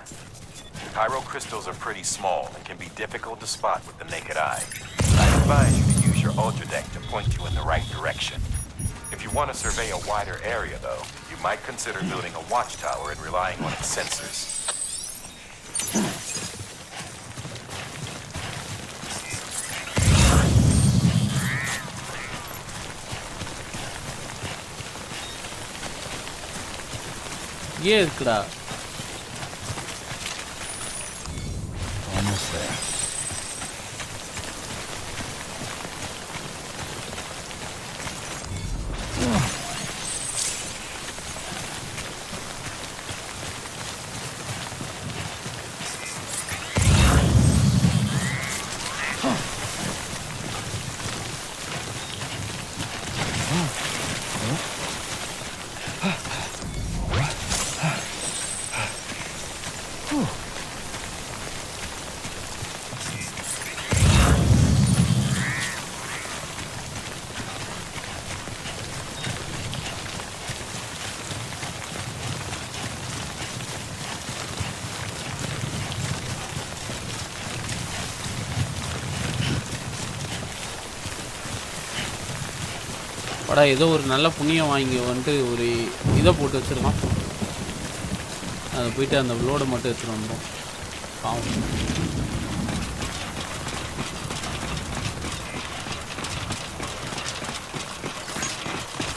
chiral crystals are pretty small and can be difficult to spot with the naked eye. I advise you to use your ultra deck to point you in the right direction. If you want to survey a wider area, though, you might consider building a watchtower and relying on its sensors. இங்கேயே இருக்குடா. Almost there. படா ஏதோ ஒரு நல்ல புண்ணியம் வாங்கி வந்துட்டு ஒரு இதை போட்டு வச்சுருக்கான். அதை போயிட்டு அந்த லோடை மட்டும் எடுத்துகிட்டு வந்துடும். பாவம்.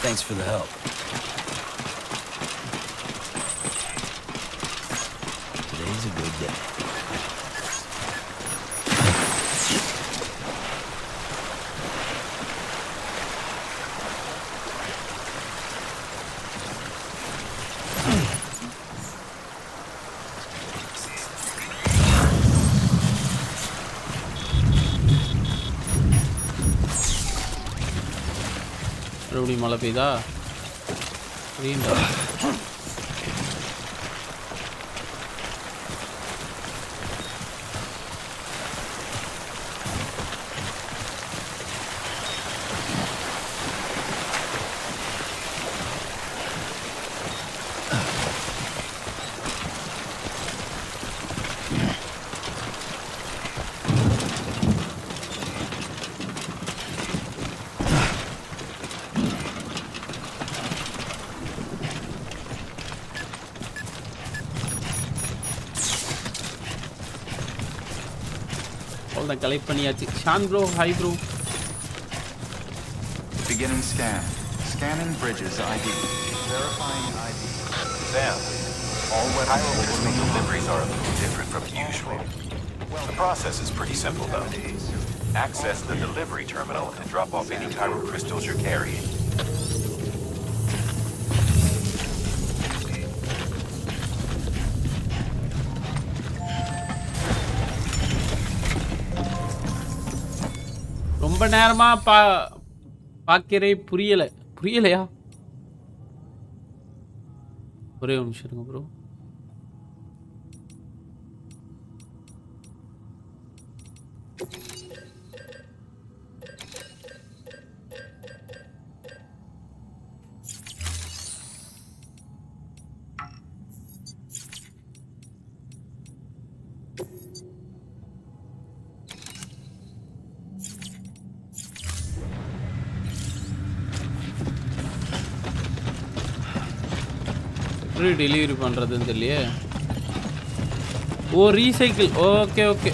Thanks for the help. Today's a good day. மறுபடியும் மழை பெய்தா? புரியுண்டா? கலெக்ட் பண்ணியாச்சு. Shaan bro, hi bro. Beginning scan. Scanning bridges ID. Verifying ID. Sam, all chiral crystal deliveries are a little different from usual. The process is pretty simple though. Access the delivery terminal and drop off any chiral crystals you're carrying. ரொம்ப நேரமா பார்க்கிறேன். புரியலையா? ஒரே ஒரு நிமிஷம் இருங்க bro. எப்படி delivery பண்ணுறதுன்னு தெரியலையே. ஓ ரீசைக்கிள். Okay okay.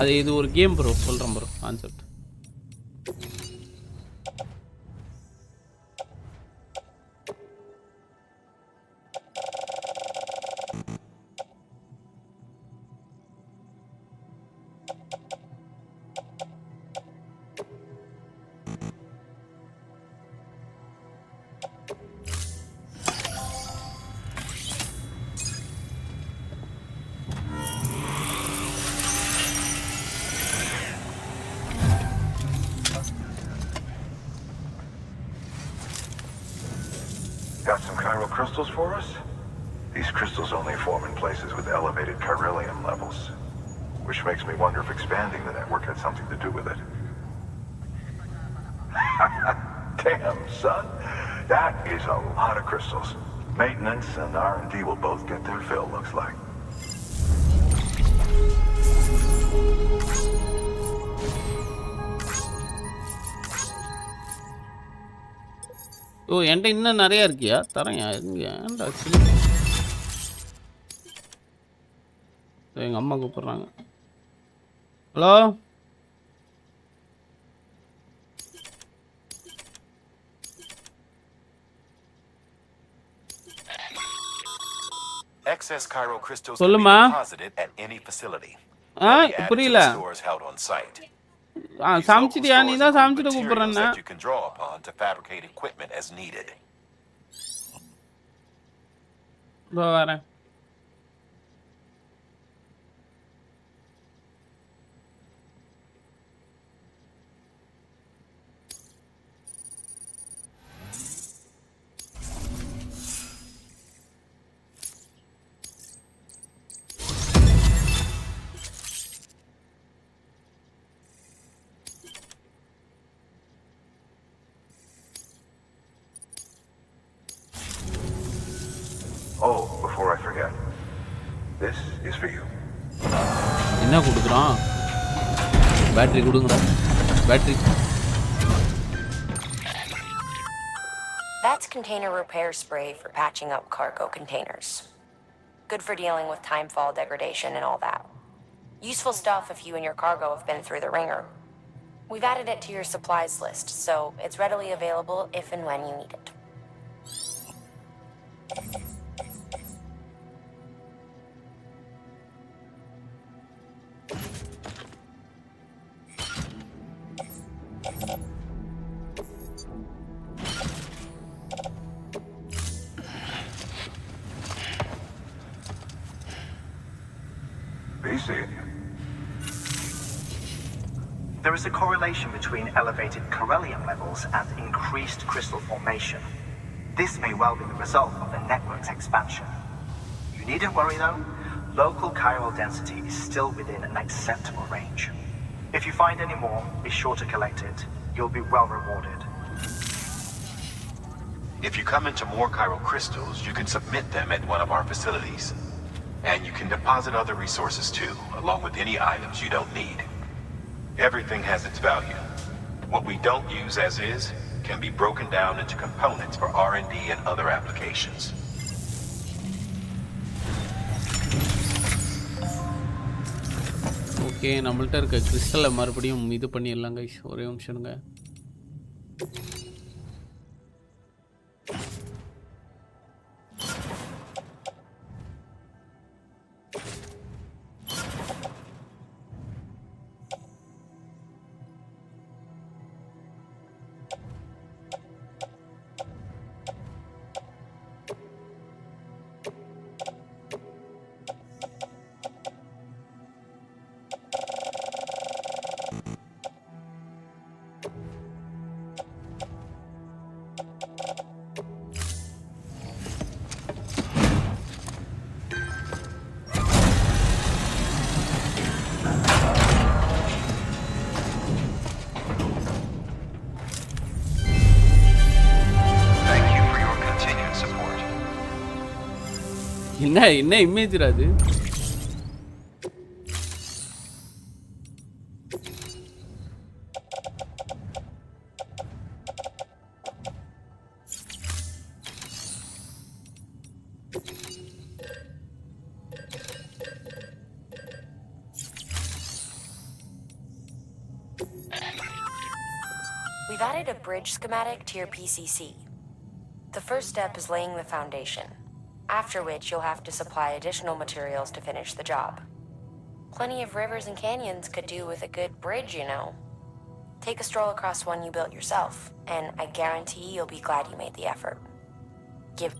அது இது ஒரு கேம் ப்ரோ, சொல்கிறேன் bro concept. Got some chiral crystals for us? These crystals only form in places with elevated chiralium levels, which makes me wonder if expanding the network had something to do with it. Damn, son. That is a lot of crystals. Maintenance and R&D will both get their fill, looks like. ஓ என்கிட்ட இன்னும் நிறையா இருக்கியா? தரேன். ஏன்டா எங்கள் அம்மா கூப்பிட்றாங்க. Hello Excess chiral crystals can be சொல்லுமா deposited at any facility. புரியல Stores held on site. சாமிச்சிட்டியா நீ தான் சாமிச்சிட்டு Materials கூப்பிடுறேன்னா that you can draw upon to fabricate equipment as needed. இதோ வரேன் Oh, before I forget, this is for you. என்ன கொடுக்குறான் battery கொடுங்கடா battery That's container repair spray for patching up cargo containers. Good for dealing with timefall degradation and all that. Useful stuff if you and your cargo have been through the ringer. We've added it to your supplies list, so it's readily available if and when you need it. Be seeing you. There is a correlation between elevated beryllium levels and increased crystal formation. This may well be the result of the network's expansion. You needn't worry though. Local chiral density is still within an acceptable range. If you find any more, be sure to collect it. You'll be well rewarded. If you come into more chiral crystals, you can submit them at one of our facilities. And you can deposit other resources too, along with any items you don't need. Everything has its value. What we don't use as is can be broken down into components for R&D and other applications. Okay நம்மள்ட்ட இருக்க கிறிஸ்டலை மறுபடியும் இது பண்ணிடலாம் guys ஒரே நிமிஷம்ங்க என்ன இமேஜ்ரா அது We've added a bridge schematic to your PCC. The first step is laying the foundation, after which you'll have to supply additional materials to finish the job. Plenty of rivers and canyons could do with a good bridge, you know. Take a stroll across one you built yourself, and I guarantee you'll be glad you made the effort. Give...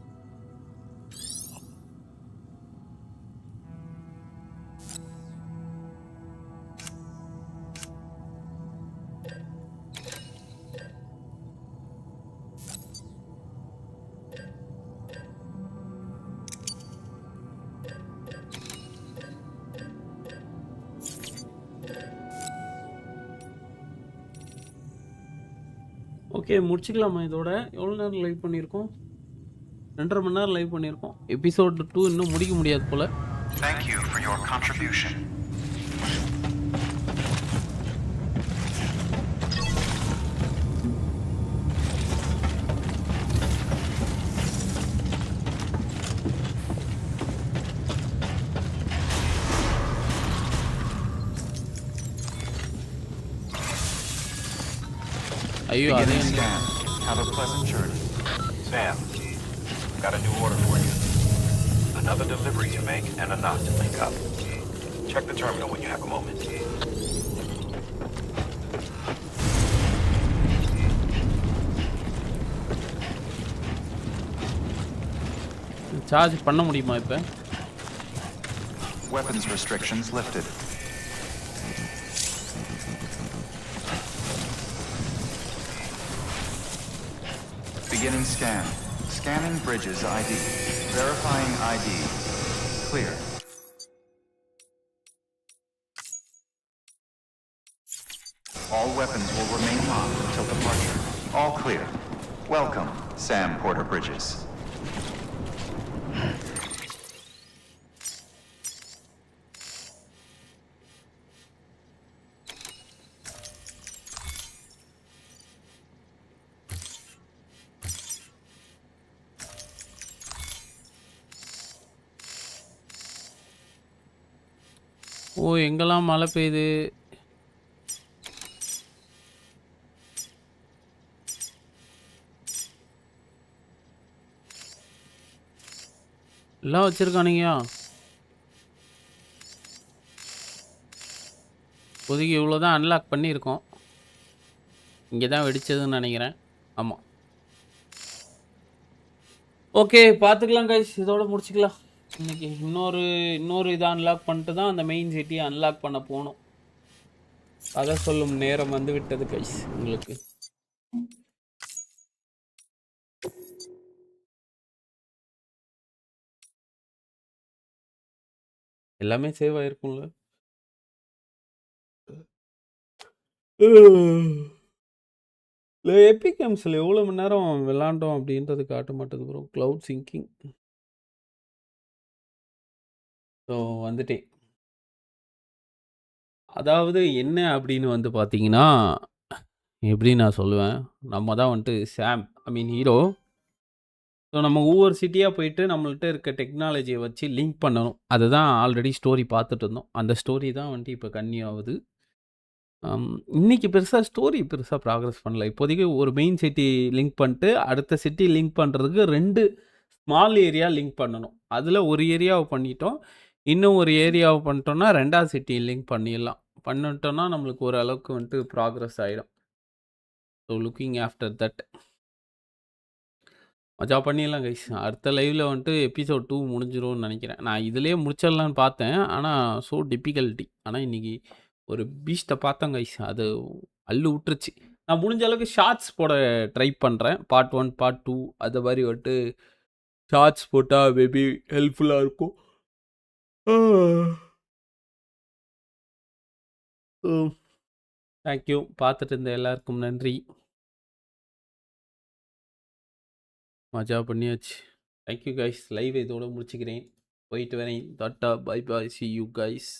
okay முடிச்சுக்கலாமா இதோட எவ்வளோ நேரம் live பண்ணியிருக்கோம் 2.5 மணி நேரம் live பண்ணியிருக்கோம் episode 2 இன்னும் முடிக்க முடியாது போல Thank you for your contribution. ஐயோ அதே Have a pleasant journey. Sam, got a new order for you. Another delivery to make and a knot to link up. Check the terminal when you have a moment. Charge பண்ண முடியுமா இப்போ? Weapons restrictions lifted. Beginning scan. Scanning bridges ID. Verifying ID. Clear. All weapons will remain locked until departure. All clear. Welcome, Sam Porter Bridges. ஓ, எங்கெல்லாம் மழை பெய்யுது. எல்லாம் வச்சிருக்கானுங்க. இப்போதைக்கு இவ்வளோ தான் அன்லாக் பண்ணியிருக்கோம். இங்கே தான் வெடிச்சதுன்னு நினைக்கிறேன். ஆமாம். ஓகே, பார்த்துக்கலாம் கைஸ். இதோட முடிச்சுக்கலாம் இன்னைக்கு. இன்னொரு இதை அன்லாக் பண்ணிட்டு தான் அந்த மெயின் சிட்டியை அன்லாக் பண்ண போகணும். அதை சொல்லும் நேரம் வந்து விட்டது கைஸ் உங்களுக்கு. எல்லாமே சேவ் ஆயிருக்கும்ல. இல்லை, எபிக் கேம்ஸில் எவ்வளோ மணி நேரம் விளாண்டோம் அப்படின்றது காட்ட மாட்டேது ப்ரோ. Cloud singing. ஸோ வந்துட்டேன். அதாவது என்ன அப்படின்னு வந்து பார்த்தீங்கன்னா, எப்படி நான் சொல்லுவேன், நம்ம தான் வந்துட்டு சாம், ஐ மீன் ஹீரோ. ஸோ நம்ம ஒவ்வொரு சிட்டியாக போயிட்டு நம்மள்ட்ட இருக்க டெக்னாலஜியை வச்சு லிங்க் பண்ணணும். அதுதான் ஆல்ரெடி ஸ்டோரி பார்த்துட்டு இருந்தோம். அந்த ஸ்டோரி தான் வந்துட்டு இப்போ கன்னியூ ஆகுது. இன்னைக்கு பெருசாக ப்ராக்ரஸ் பண்ணல. இப்போதைக்கு ஒரு மெயின் சிட்டி லிங்க் பண்ணிட்டு அடுத்த சிட்டி லிங்க் பண்ணுறதுக்கு 2 ஸ்மால் ஏரியா லிங்க் பண்ணணும். அதில் ஒரு ஏரியாவை பண்ணிட்டோம். இன்னும் ஒரு ஏரியாவை பண்ணிட்டோம்னா 2வது சிட்டி லிங்க் பண்ணிடலாம். பண்ணிட்டோம்னா நம்மளுக்கு ஓரளவுக்கு வந்துட்டு ப்ராக்ரஸ் ஆகிடும். ஸோ லுக்கிங் ஆஃப்டர் தட் மஜா பண்ணிடலாம் கைஸ். அடுத்த லைவில் வந்துட்டு எபிசோட் 2 முடிஞ்சிரும்னு நினைக்கிறேன். நான் இதிலே முடிச்சிடலான்னு பார்த்தேன், ஆனால் ஸோ டிஃபிகல்ட்டி. ஆனால் இன்றைக்கி ஒரு பீஸ்ட்டை பார்த்தேன் கைஸ், அது அள்ளு விட்டுருச்சு. நான் முடிஞ்ச அளவுக்கு ஷார்ட்ஸ் போட ட்ரை பண்ணுறேன். பார்ட் 1 பார்ட் 2 அது மாதிரி வந்துட்டு ஷார்ட்ஸ் போட்டால் மேபி ஹெல்ப்ஃபுல்லாக இருக்கும். தேங்க்யூ. பார்த்துட்டு இருந்த எல்லாருக்கும் நன்றி. மஜா பண்ணியாச்சு. Thank you guys. லைவ் இதோட முடிச்சுக்கிறேன். போயிட்டு வரேன். Tata, bye bye, C you guys.